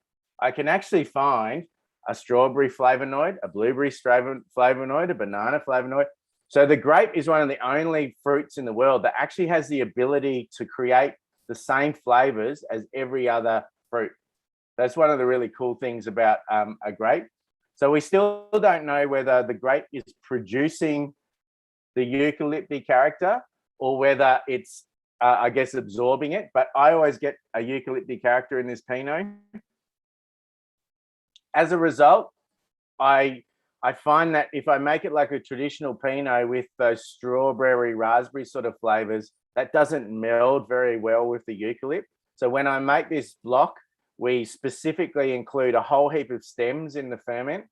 I can actually find a strawberry flavonoid, a blueberry flavonoid, a banana flavonoid. So the grape is one of the only fruits in the world that actually has the ability to create the same flavors as every other fruit. That's one of the really cool things about a grape. So we still don't know whether the grape is producing the eucalyptic character or whether it's, I guess, absorbing it. But I always get a eucalyptic character in this Pinot. As a result, I find that if I make it like a traditional Pinot with those strawberry, raspberry sort of flavors, that doesn't meld very well with the eucalypt. So when I make this block we specifically include a whole heap of stems in the ferment.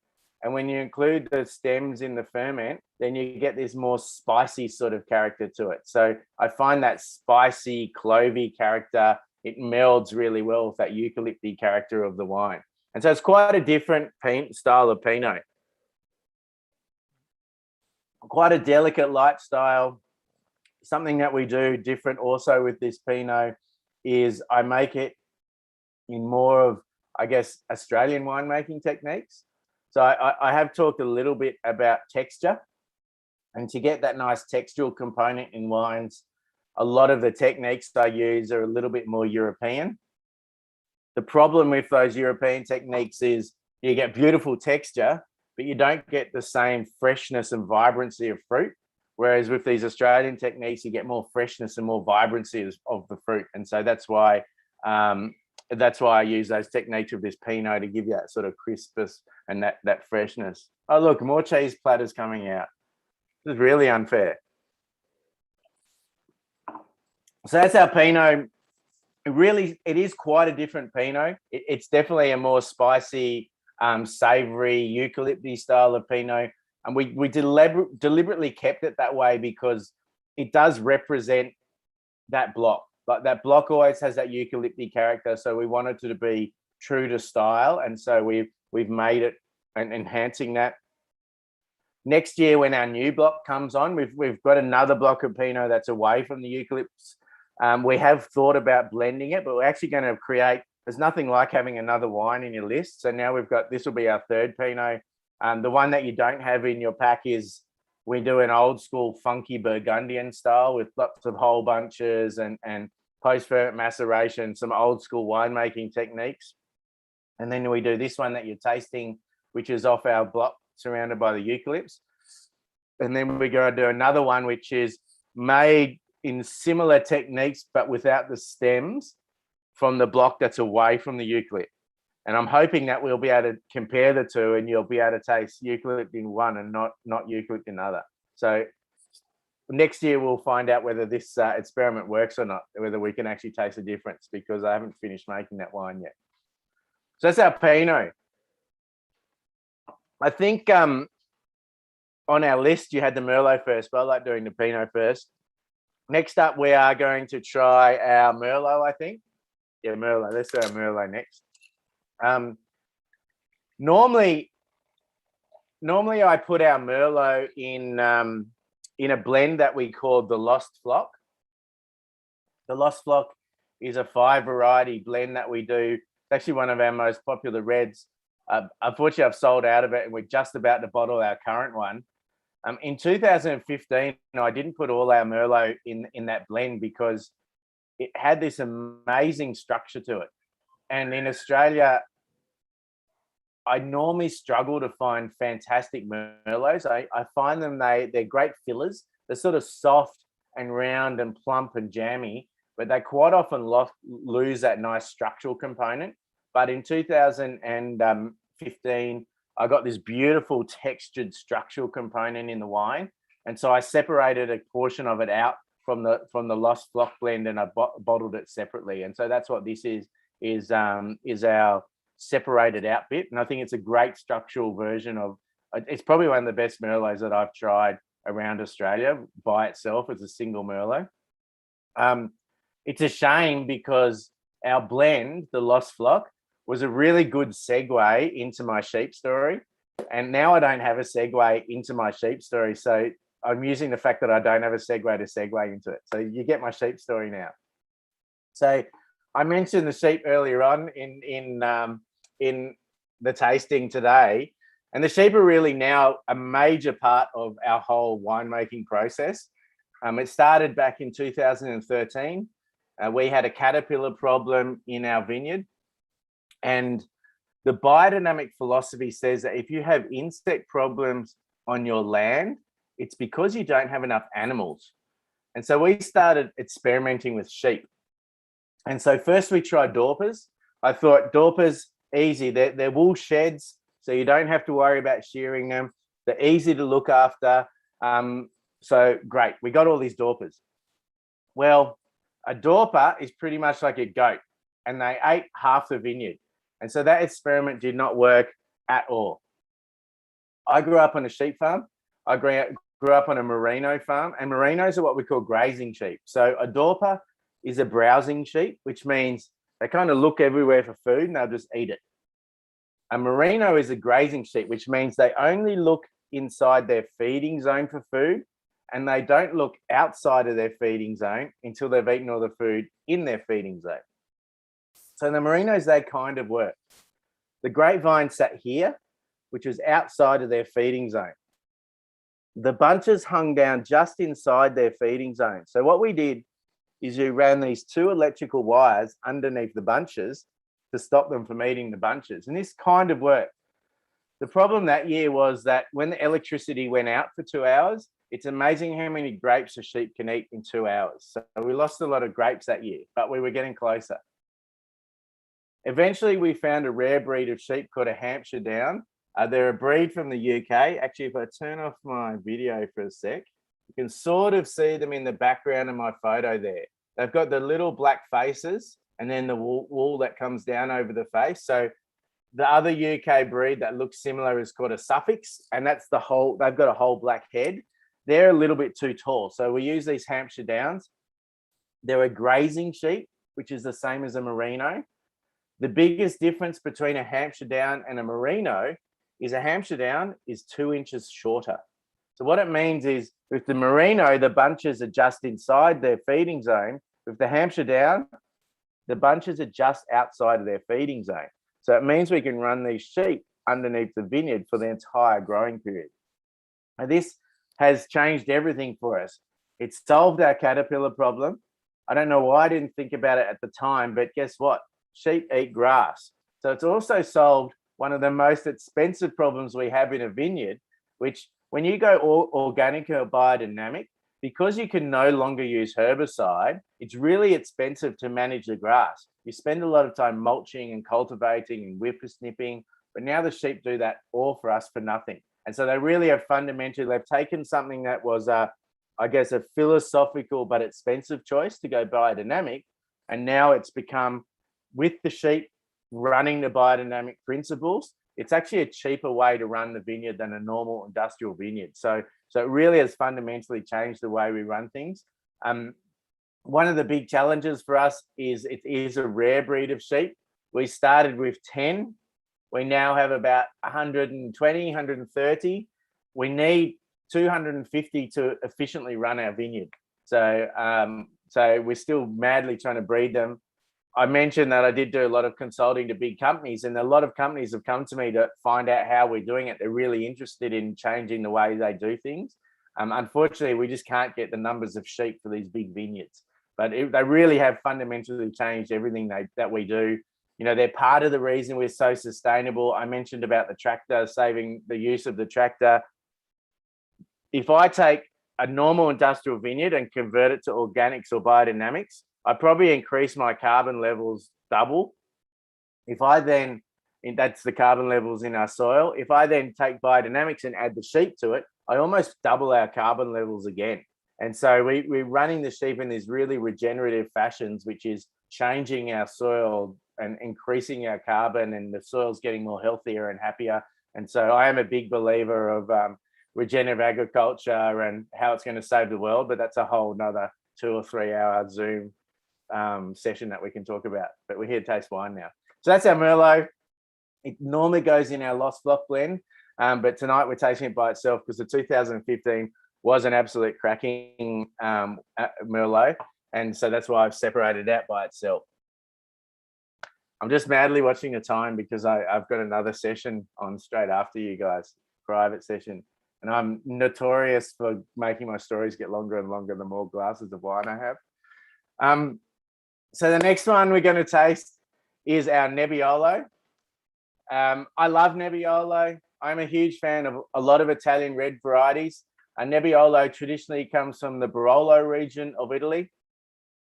And when you include the stems in the ferment, then you get this more spicy sort of character to it. So I find that spicy, clovey character, it melds really well with that eucalypty character of the wine. And so it's quite a different style of Pinot. Quite a delicate light style. Something that we do different also with this Pinot is I make it in more of, I guess, Australian winemaking techniques. So I have talked a little bit about texture, and to get that nice textural component in wines, a lot of the techniques I use are a little bit more European. The problem with those European techniques is you get beautiful texture, but you don't get the same freshness and vibrancy of fruit. Whereas with these Australian techniques, you get more freshness and more vibrancy of the fruit. And so that's why I use those techniques with this Pinot to give you that sort of crispness and that freshness. Oh, look, more cheese platters coming out. This is really unfair. So that's our Pinot. It is quite a different Pinot. It's definitely a more spicy, savory, eucalypty style of Pinot. And we deliberately kept it that way because it does represent that block. Like that block always has that eucalypty character. So we wanted to be true to style. And so we've made it and enhancing that. Next year, when our new block comes on, we've got another block of Pinot that's away from the eucalypts. We have thought about blending it, but we're actually going to create, there's nothing like having another wine in your list. So now this will be our third Pinot. The one that you don't have in your pack is we do an old school funky Burgundian style with lots of whole bunches and post-ferment maceration, some old school winemaking techniques. And then we do this one that you're tasting, which is off our block surrounded by the eucalypts. And then we're going to do another one, which is made in similar techniques, but without the stems from the block that's away from the eucalypt. And I'm hoping that we'll be able to compare the two and you'll be able to taste eucalypt in one and not eucalypt in other. So next year we'll find out whether this experiment works or not, whether we can actually taste the difference, because I haven't finished making that wine yet. So that's our Pinot. I think on our list you had the Merlot first, but I like doing the Pinot first. Next up, we are going to try our Merlot, I think. Yeah, Merlot. Let's do our Merlot next. Normally I put our Merlot in a blend that we call the Lost Flock. The Lost Flock is a 5 variety blend that we do. It's actually one of our most popular reds. Unfortunately, I've sold out of it and we're just about to bottle our current one. In 2015, I didn't put all our Merlot in that blend because it had this amazing structure to it. And in Australia, I normally struggle to find fantastic Merlots. I find them, they're great fillers. They're sort of soft and round and plump and jammy, but they quite often lose that nice structural component. But in 2015, I got this beautiful textured structural component in the wine. And so I separated a portion of it out from the Lost Flock blend and I bottled it separately. And so that's what this is our separated out bit. And I think it's a great structural version of, it's probably one of the best Merlots that I've tried around Australia by itself as a single Merlot. It's a shame because our blend, the Lost Flock, was a really good segue into my sheep story. And now I don't have a segue into my sheep story. So I'm using the fact that I don't have a segue to segue into it. So you get my sheep story now. So I mentioned the sheep earlier on in the tasting today, and the sheep are really now a major part of our whole winemaking process. It started back in 2013. We had a caterpillar problem in our vineyard, and the biodynamic philosophy says that if you have insect problems on your land, it's because you don't have enough animals. And so we started experimenting with sheep. And so first we tried Dorpers. I thought Dorpers, easy. They're wool sheds, so you don't have to worry about shearing them. They're easy to look after. So great, we got all these Dorpers. Well, a Dorper is pretty much like a goat. and they ate half the vineyard. And so that experiment did not work at all. I grew up on a sheep farm. I grew up on a merino farm, and merinos are what we call grazing sheep. So a dorper is a browsing sheep, which means they kind of look everywhere for food and they'll just eat it. A merino is a grazing sheep, which means they only look inside their feeding zone for food, and they don't look outside of their feeding zone until they've eaten all the food in their feeding zone. So the merinos, they kind of work. The grapevine sat here, which was outside of their feeding zone. The bunches hung down just inside their feeding zone. So what we did is you ran these 2 electrical wires underneath the bunches to stop them from eating the bunches. And this kind of worked. The problem that year was that when the electricity went out for 2 hours, it's amazing how many grapes a sheep can eat in 2 hours. So we lost a lot of grapes that year, but we were getting closer. Eventually, we found a rare breed of sheep called a Hampshire Down. They're a breed from the UK. Actually, if I turn off my video for a sec, you can sort of see them in the background of my photo there. They've got the little black faces and then the wool that comes down over the face. So the other UK breed that looks similar is called a Suffolk, and that's the whole, they've got a whole black head. They're a little bit too tall. So we use these Hampshire Downs. They're a grazing sheep, which is the same as a merino. The biggest difference between a Hampshire Down and a merino is a Hampshire Down is 2 inches shorter. So what it means is with the merino, the bunches are just inside their feeding zone. With the Hampshire Down, the bunches are just outside of their feeding zone. So it means we can run these sheep underneath the vineyard for the entire growing period. And this has changed everything for us. It's solved our caterpillar problem. I don't know why I didn't think about it at the time, but guess what? Sheep eat grass. So it's also solved one of the most expensive problems we have in a vineyard, which when you go organic or biodynamic, because you can no longer use herbicide, it's really expensive to manage the grass. You spend a lot of time mulching and cultivating and whippersnipping, but now the sheep do that all for us for nothing. And so they really have fundamentally, they've taken something that was, I guess, a philosophical but expensive choice to go biodynamic, and now it's become, with the sheep running the biodynamic principles, it's actually a cheaper way to run the vineyard than a normal industrial vineyard. So it really has fundamentally changed the way we run things. One of the big challenges for us is it is a rare breed of sheep. We started with 10. We now have about 120, 130. We need 250 to efficiently run our vineyard. So we're still madly trying to breed them. I mentioned that I did do a lot of consulting to big companies, and a lot of companies have come to me to find out how we're doing it. They're really interested in changing the way they do things. Unfortunately, we just can't get the numbers of sheep for these big vineyards, but they really have fundamentally changed everything that we do. You know, they're part of the reason we're so sustainable. I mentioned about the tractor, saving the use of the tractor. If I take a normal industrial vineyard and convert it to organics or biodynamics, I probably increase my carbon levels double. If I then, that's the carbon levels in our soil. If I then take biodynamics and add the sheep to it, I almost double our carbon levels again. And so we're running the sheep in these really regenerative fashions, which is changing our soil and increasing our carbon, and the soil's getting more healthier and happier. And so I am a big believer of regenerative agriculture and how it's going to save the world, but that's a whole nother 2 or 3 hour Zoom session that we can talk about. But we're here to taste wine now. So that's our Merlot. It normally goes in our Lost Block blend, but tonight we're tasting it by itself because the 2015 was an absolute cracking Merlot, and so that's why I've separated it out by itself. I'm just madly watching the time because I've got another session on straight after you guys, private session, and I'm notorious for making my stories get longer and longer the more glasses of wine I have. So the next one we're going to taste is our Nebbiolo. I love Nebbiolo. I'm a huge fan of a lot of Italian red varieties. Nebbiolo traditionally comes from the Barolo region of Italy.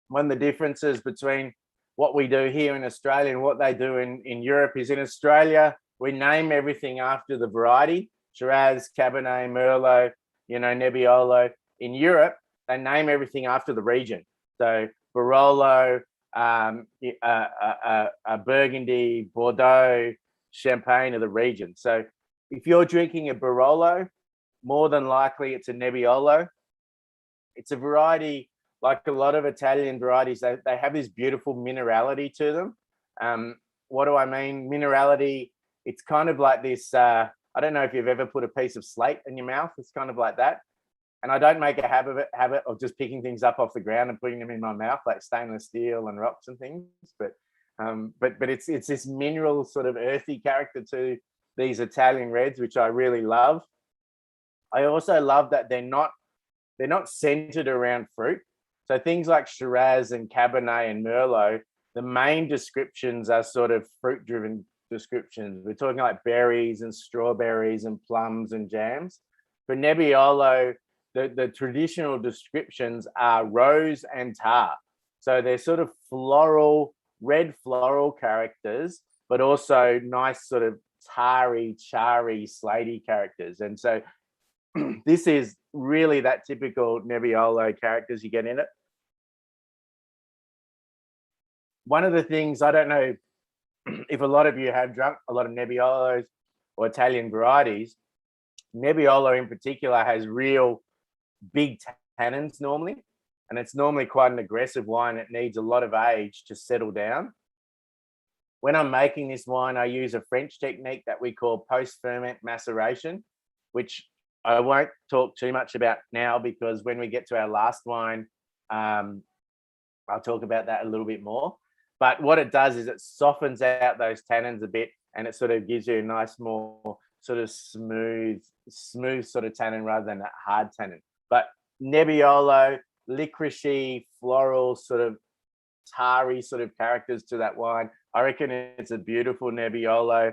One of the differences between what we do here in Australia and what they do in Europe is in Australia, we name everything after the variety. Shiraz, Cabernet, Merlot, Nebbiolo. In Europe, they name everything after the region. So Barolo, a Burgundy, Bordeaux, Champagne of the region. So if you're drinking a Barolo, more than likely it's a Nebbiolo. It's a variety, like a lot of Italian varieties, they have this beautiful minerality to them. What do I mean? Minerality, it's kind of like this, I don't know if you've ever put a piece of slate in your mouth. It's kind of like that. And I don't make a habit of just picking things up off the ground and putting them in my mouth, like stainless steel and rocks and things. But it's this mineral sort of earthy character to these Italian reds, which I really love. I also love that they're not centered around fruit. So things like Shiraz and Cabernet and Merlot, the main descriptions are sort of fruit-driven descriptions. We're talking like berries and strawberries and plums and jams. For Nebbiolo, the traditional descriptions are rose and tar. So they're sort of floral, red floral characters, but also nice sort of tarry, charry, slatey characters. And so this is really that typical Nebbiolo characters you get in it. One of the things, I don't know if a lot of you have drunk a lot of Nebbiolos or Italian varieties, Nebbiolo in particular has real big tannins normally, and it's normally quite an aggressive wine. It needs a lot of age to settle down. When I'm making this wine, I use a French technique that we call post-ferment maceration, which I won't talk too much about now, because when we get to our last wine, I'll talk about that a little bit more. But what it does is it softens out those tannins a bit, and it sort of gives you a nice, more sort of smooth sort of tannin rather than a hard tannin. But Nebbiolo, licoricey, floral, sort of tarry sort of characters to that wine. I reckon it's a beautiful Nebbiolo.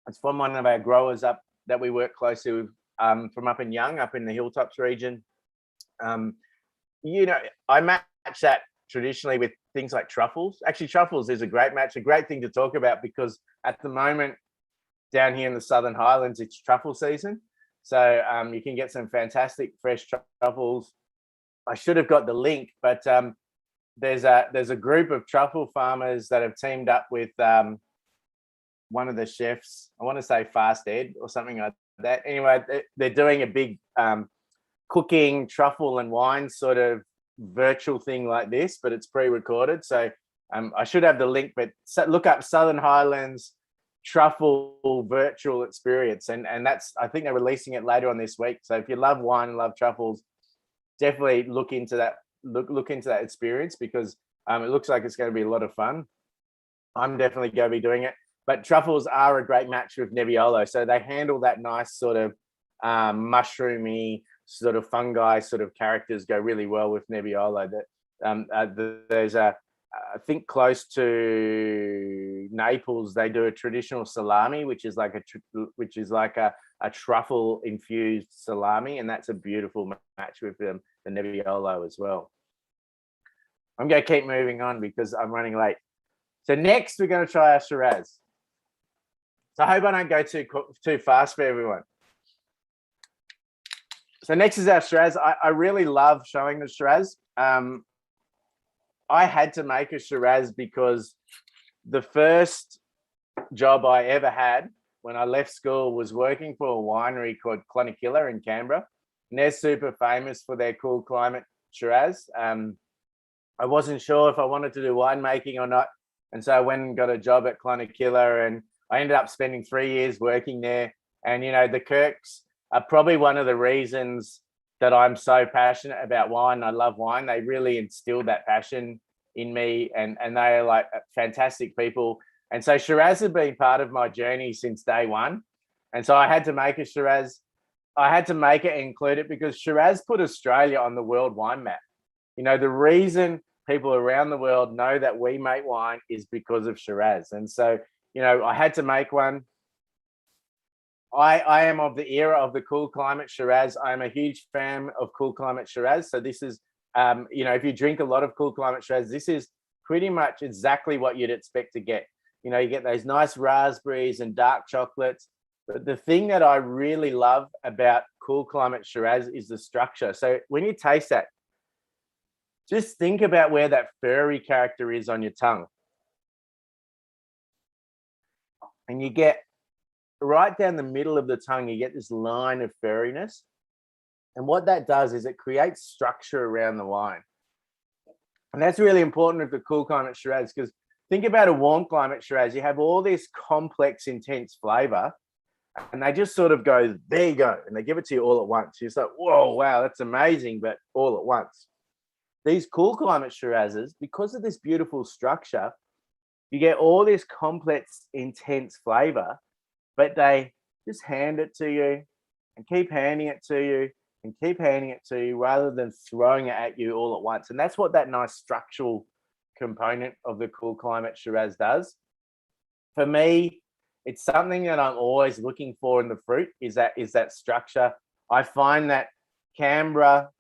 It's from one of our growers up that we work closely with, from up in Young, up in the Hilltops region. You know, I match that traditionally with things like truffles. Actually, truffles is a great match, a great thing to talk about, because at the moment down here in the Southern Highlands, it's truffle season. So you can get some fantastic fresh truffles. I should have got the link, but there's a group of truffle farmers that have teamed up with one of the chefs. I want to say Fast Ed or something like that. Anyway, they're doing a big cooking truffle and wine sort of virtual thing like this, but it's pre-recorded. So I should have the link, but look up Southern Highlands truffle virtual experience, and that's, I think they're releasing it later on this week. So if you love wine and love truffles, definitely look into that experience, because it looks like it's going to be a lot of fun. I'm definitely going to be doing it. But truffles are a great match with Nebbiolo. So they handle that nice sort of mushroomy sort of fungi sort of characters go really well with Nebbiolo. That there's I think close to Naples, they do a traditional salami, which is like a truffle infused salami, and that's a beautiful match with the Nebbiolo as well. I'm going to keep moving on because I'm running late. So next we're going to try our Shiraz. So I hope I don't go too fast for everyone. So next is our Shiraz. I really love showing the Shiraz. I had to make a Shiraz because the first job I ever had when I left school was working for a winery called Clonakilla in Canberra. And they're super famous for their cool climate Shiraz. I wasn't sure if I wanted to do winemaking or not. And so I went and got a job at Clonakilla, and I ended up spending 3 years working there. And, you know, the Kirks are probably one of the reasons that I'm so passionate about wine. I love wine. They really instilled that passion in me, and they are like fantastic people. And so Shiraz has been part of my journey since day one. And so I had to make a Shiraz. I had to make it and include it because Shiraz put Australia on the world wine map. You know, the reason people around the world know that we make wine is because of Shiraz. And so, you know, I had to make one. I am of the era of the cool climate Shiraz. I'm a huge fan of cool climate Shiraz. So this is, you know, if you drink a lot of cool climate Shiraz, this is pretty much exactly what you'd expect to get. You know, you get those nice raspberries and dark chocolates. But the thing that I really love about cool climate Shiraz is the structure. So when you taste that, just think about where that furry character is on your tongue. And you get right down the middle of the tongue, you get this line of furriness. And what that does is it creates structure around the wine. And that's really important with the cool climate Shiraz, because think about a warm climate Shiraz. You have all this complex, intense flavor, and they just sort of go, there you go. And they give it to you all at once. You're just like, whoa, wow, that's amazing, but all at once. These cool climate Shirazes, because of this beautiful structure, you get all this complex, intense flavor, but they just hand it to you and keep handing it to you and keep handing it to you rather than throwing it at you all at once. And that's what that nice structural component of the cool climate Shiraz does. For me, it's something that I'm always looking for in the fruit is that structure. I find that Canberra,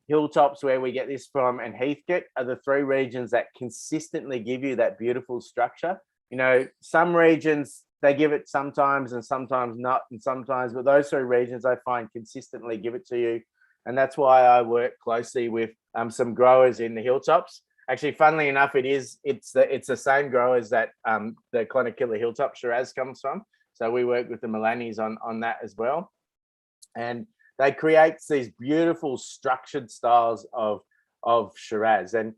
Hilltops, where we get this from, and Heathcote are the three regions that consistently give you that beautiful structure. You know, some regions, they give it sometimes and sometimes not, and sometimes, but those three regions I find consistently give it to you. And that's why I work closely with some growers in the Hilltops. Actually, funnily enough, it's the same growers that the Clonakilla Hilltop Shiraz comes from. So we work with the Milanis on that as well. And they create these beautiful structured styles of Shiraz. And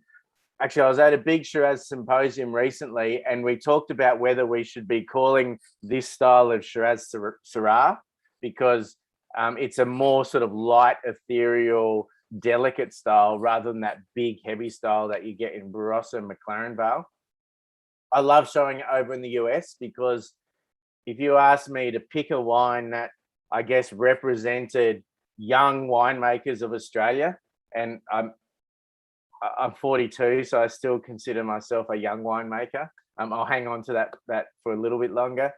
actually, I was at a big Shiraz symposium recently, and we talked about whether we should be calling this style of Shiraz Syrah, because it's a more sort of light, ethereal, delicate style rather than that big, heavy style that you get in Barossa and McLaren Vale. I love showing it over in the US because if you ask me to pick a wine that I guess represented young winemakers of Australia, and I'm 42, so I still consider myself a young winemaker. I'll hang on to that for a little bit longer.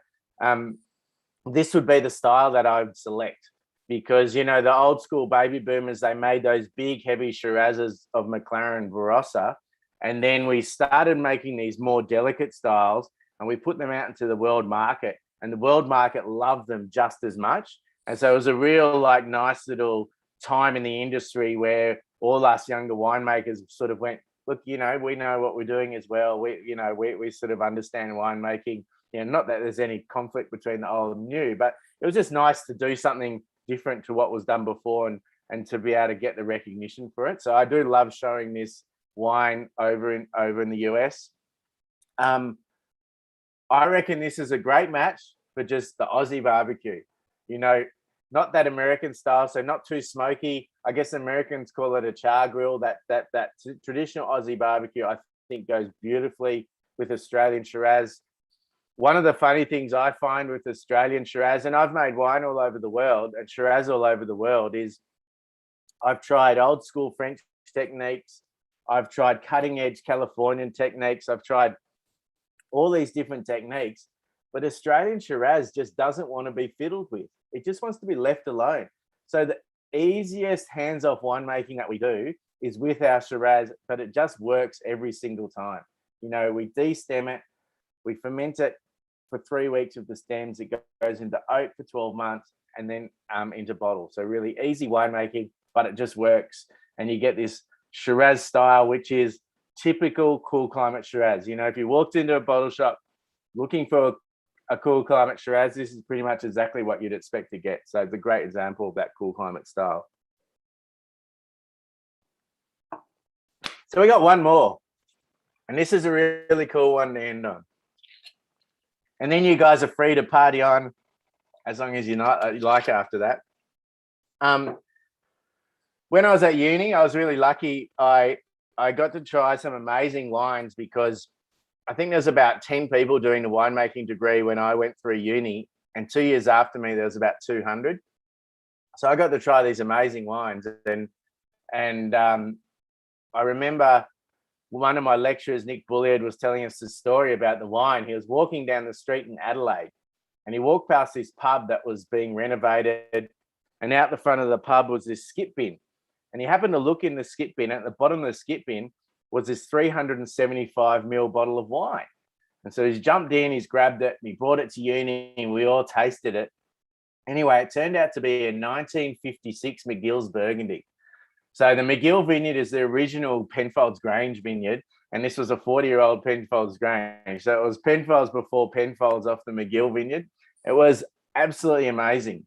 This would be the style that I would select because, you know, the old school baby boomers, they made those big, heavy Shirazes of McLaren Barossa, and then we started making these more delicate styles, and we put them out into the world market, and the world market loved them just as much. And so it was a real, like, nice little time in the industry where all us younger winemakers sort of went, look, you know, we know what we're doing as well. We sort of understand winemaking. You know, not that there's any conflict between the old and new, but it was just nice to do something different to what was done before and to be able to get the recognition for it. So I do love showing this wine over in the US. I reckon this is a great match for just the Aussie barbecue. You know, not that American style, so not too smoky. I guess Americans call it a char grill. That traditional Aussie barbecue, I think, goes beautifully with Australian Shiraz. One of the funny things I find with Australian Shiraz, and I've made wine all over the world and Shiraz all over the world, is I've tried old school French techniques. I've tried cutting edge Californian techniques. I've tried all these different techniques, but Australian Shiraz just doesn't want to be fiddled with. It just wants to be left alone. So the easiest hands-off winemaking that we do is with our Shiraz, but it just works every single time. You know, we de-stem it, we ferment it for 3 weeks with the stems. It goes into oak for 12 months and then into bottle. So really easy winemaking, but it just works. And you get this Shiraz style, which is typical cool climate Shiraz. You know, if you walked into a bottle shop looking for a cool climate Shiraz, this is pretty much exactly what you'd expect to get. So it's a great example of that cool climate style. So we got one more, and this is a really cool one to end on. And then you guys are free to party on as long as you like after that. When I was at uni, I was really lucky. I got to try some amazing wines because I think there's about 10 people doing the winemaking degree when I went through uni, and 2 years after me, there was about 200. So I got to try these amazing wines. And I remember one of my lecturers, Nick Bulliard, was telling us this story about the wine. He was walking down the street in Adelaide, and he walked past this pub that was being renovated, and out the front of the pub was this skip bin. And he happened to look in the skip bin. At the bottom of the skip bin was this 375 ml bottle of wine. And so he's jumped in, he's grabbed it, and he brought it to uni, and we all tasted it. Anyway, it turned out to be a 1956 McGill's Burgundy. So the McGill Vineyard is the original Penfolds Grange vineyard, and this was a 40-year-old Penfolds Grange. So it was Penfolds before Penfolds off the McGill Vineyard. It was absolutely amazing.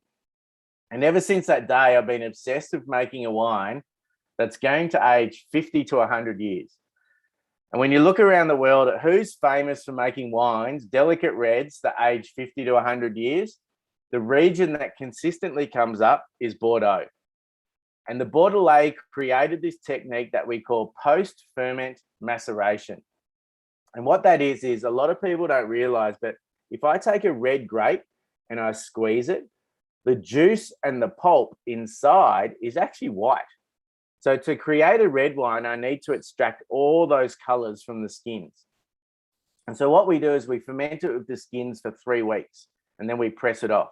And ever since that day, I've been obsessed with making a wine that's going to age 50 to 100 years. And when you look around the world at who's famous for making wines, delicate reds that age 50 to 100 years, the region that consistently comes up is Bordeaux. And the Bordelais created this technique that we call post-ferment maceration. And what that is a lot of people don't realize, but if I take a red grape and I squeeze it, the juice and the pulp inside is actually white. So to create a red wine, I need to extract all those colors from the skins. And so what we do is we ferment it with the skins for 3 weeks, and then we press it off.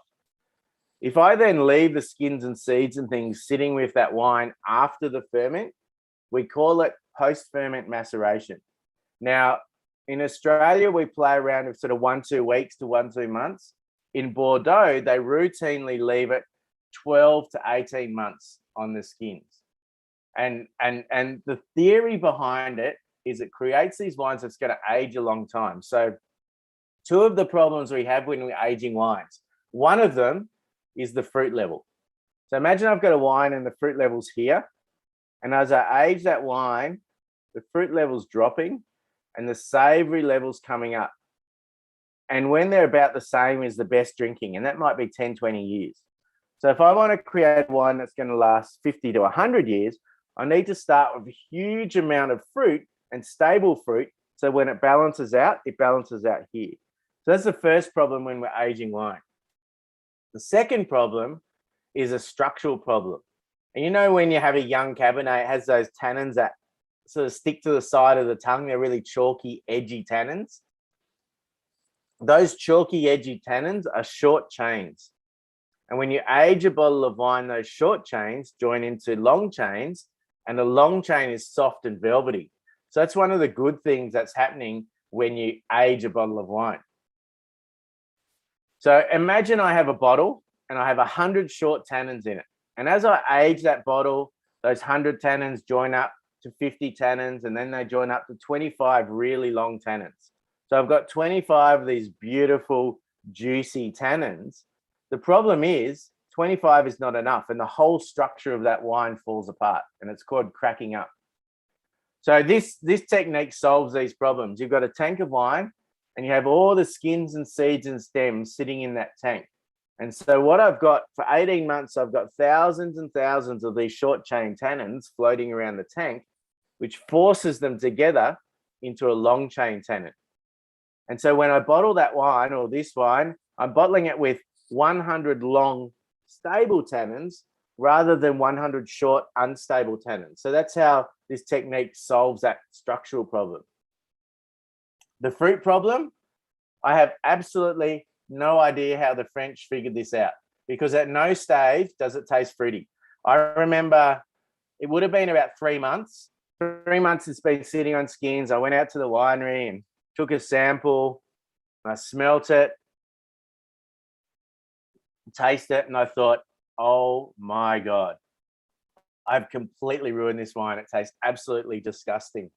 If I then leave the skins and seeds and things sitting with that wine after the ferment, we call it post-ferment maceration. Now, in Australia, we play around with sort of 1-2 weeks to 1-2 months. In Bordeaux, they routinely leave it 12 to 18 months on the skins. And the theory behind it is it creates these wines that's going to age a long time. So 2 of the problems we have when we're aging wines, one of them is the fruit level. So imagine I've got a wine and the fruit level's here. And as I age that wine, the fruit level's dropping and the savory level's coming up. And when they're about the same as the best drinking, and that might be 10, 20 years. So if I want to create wine that's going to last 50 to 100 years, I need to start with a huge amount of fruit and stable fruit. So when it balances out here. So that's the first problem when we're aging wine. The second problem is a structural problem. And you know, when you have a young Cabernet, it has those tannins that sort of stick to the side of the tongue. They're really chalky, edgy tannins. Those chalky, edgy tannins are short chains. And when you age a bottle of wine, those short chains join into long chains, and the long chain is soft and velvety. So that's one of the good things that's happening when you age a bottle of wine. So imagine I have a bottle and I have 100 short tannins in it. And as I age that bottle, those 100 tannins join up to 50 tannins, and then they join up to 25 really long tannins. So I've got 25 of these beautiful, juicy tannins. The problem is 25 is not enough, and the whole structure of that wine falls apart, and it's called cracking up. So this technique solves these problems. You've got a tank of wine, and you have all the skins and seeds and stems sitting in that tank. And so what I've got for 18 months, I've got thousands and thousands of these short chain tannins floating around the tank, which forces them together into a long chain tannin. And so when I bottle that wine or this wine, I'm bottling it with 100 long stable tannins rather than 100 short unstable tannins. So that's how this technique solves that structural problem. The fruit problem, I have absolutely no idea how the French figured this out, because at no stage does it taste fruity. I remember it would have been about 3 months. 3 months it's been sitting on skins. I went out to the winery and took a sample. I smelt it, tasted it, and I thought, oh my God, I've completely ruined this wine. It tastes absolutely disgusting.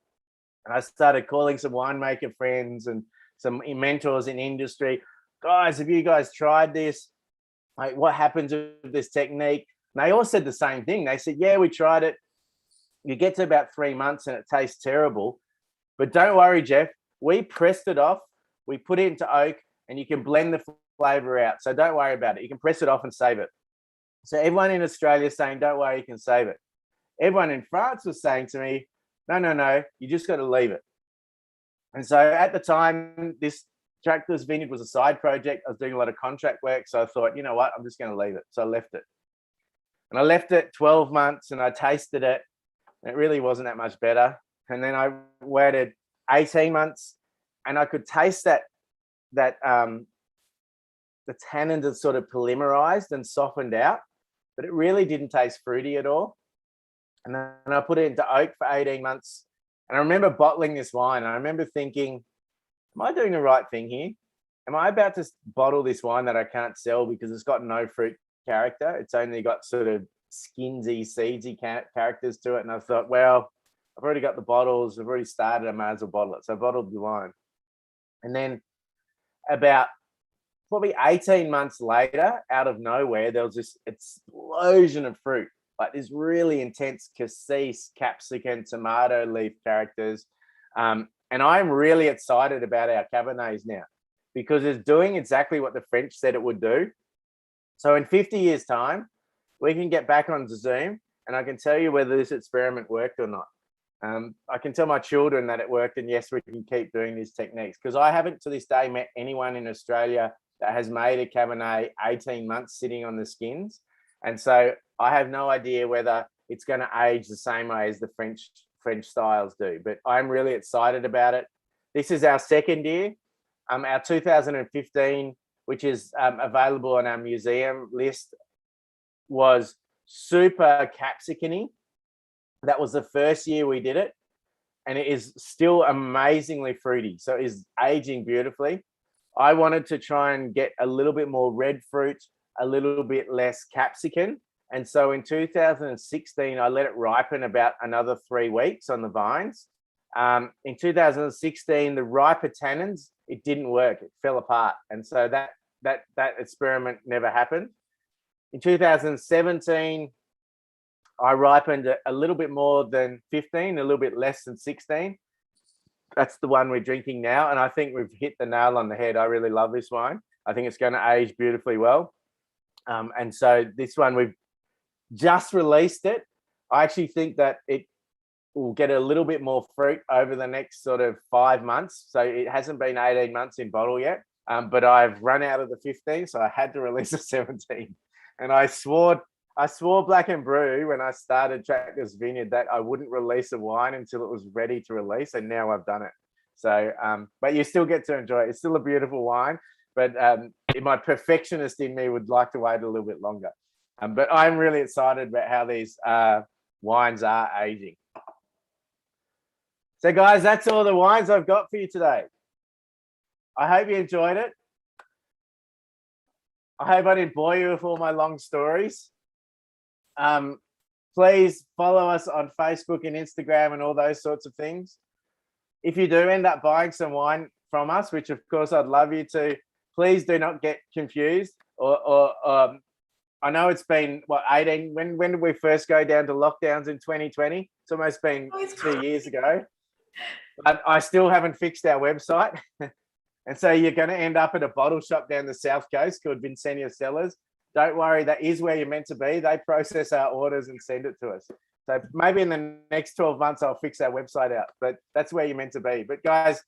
And I started calling some winemaker friends and some mentors in industry. Guys, have you guys tried this? Like, what happens with this technique? And they all said the same thing. They said, yeah, we tried it. You get to about 3 months and it tastes terrible. But don't worry, Jeff. We pressed it off. We put it into oak, and you can blend the flavor out. So don't worry about it. You can press it off and save it. So everyone in Australia is saying, don't worry, you can save it. Everyone in France was saying to me, no, you just got to leave it. And so at the time, this Tractorless Vineyard was a side project. I was doing a lot of contract work. So I thought, you know what, I'm just going to leave it. So I left it. And I left it 12 months and I tasted it. And it really wasn't that much better. And then I waited 18 months and I could taste that the tannins had sort of polymerized and softened out, but it really didn't taste fruity at all. And then I put it into oak for 18 months. And I remember bottling this wine. I remember thinking, am I doing the right thing here? Am I about to bottle this wine that I can't sell because it's got no fruit character? It's only got sort of skinsy, seedsy characters to it. And I thought, well, I've already got the bottles. I've already started. I might as well bottle it. So I bottled the wine. And then about probably 18 months later, out of nowhere, there was this explosion of fruit, like this really intense cassis, capsicum, tomato leaf characters. And I'm really excited about our Cabernets now because it's doing exactly what the French said it would do. So in 50 years' time, we can get back onto Zoom and I can tell you whether this experiment worked or not. I can tell my children that it worked, and yes, we can keep doing these techniques because I haven't to this day met anyone in Australia that has made a Cabernet 18 months sitting on the skins. And so I have no idea whether it's going to age the same way as the French styles do, but I'm really excited about it. This is our second year. Our 2015, which is available on our museum list, was super capsicum-y. That was the first year we did it, and it is still amazingly fruity. So it is aging beautifully. I wanted to try and get a little bit more red fruit, a little bit less capsicum. And so in 2016, I let it ripen about another 3 weeks on the vines. In 2016, the riper tannins, it didn't work. It fell apart. And so that experiment never happened. In 2017, I ripened a little bit more than 15, a little bit less than 16. That's the one we're drinking now. And I think we've hit the nail on the head. I really love this wine. I think it's going to age beautifully well. And so this one, we've just released it. I actually think that it will get a little bit more fruit over the next sort of 5 months. So it hasn't been 18 months in bottle yet, but I've run out of the 15, so I had to release a 17. And I swore Black and Brew when I started Tractorless Vineyard that I wouldn't release a wine until it was ready to release, and now I've done it. So, but you still get to enjoy it. It's still a beautiful wine, but my perfectionist in me would like to wait a little bit longer. But I'm really excited about how these wines are aging. So guys, that's all the wines I've got for you today. I hope you enjoyed it. I hope I didn't bore you with all my long stories. Please follow us on Facebook and Instagram and all those sorts of things. If you do end up buying some wine from us, which of course I'd love you to, please do not get confused. I know it's been, 18, when did we first go down to lockdowns in 2020? It's almost been 2 years ago. But I still haven't fixed our website. And so you're going to end up at a bottle shop down the South Coast called Vincennia Cellars. Don't worry, that is where you're meant to be. They process our orders and send it to us. So maybe in the next 12 months, I'll fix our website out, but that's where you're meant to be. But guys,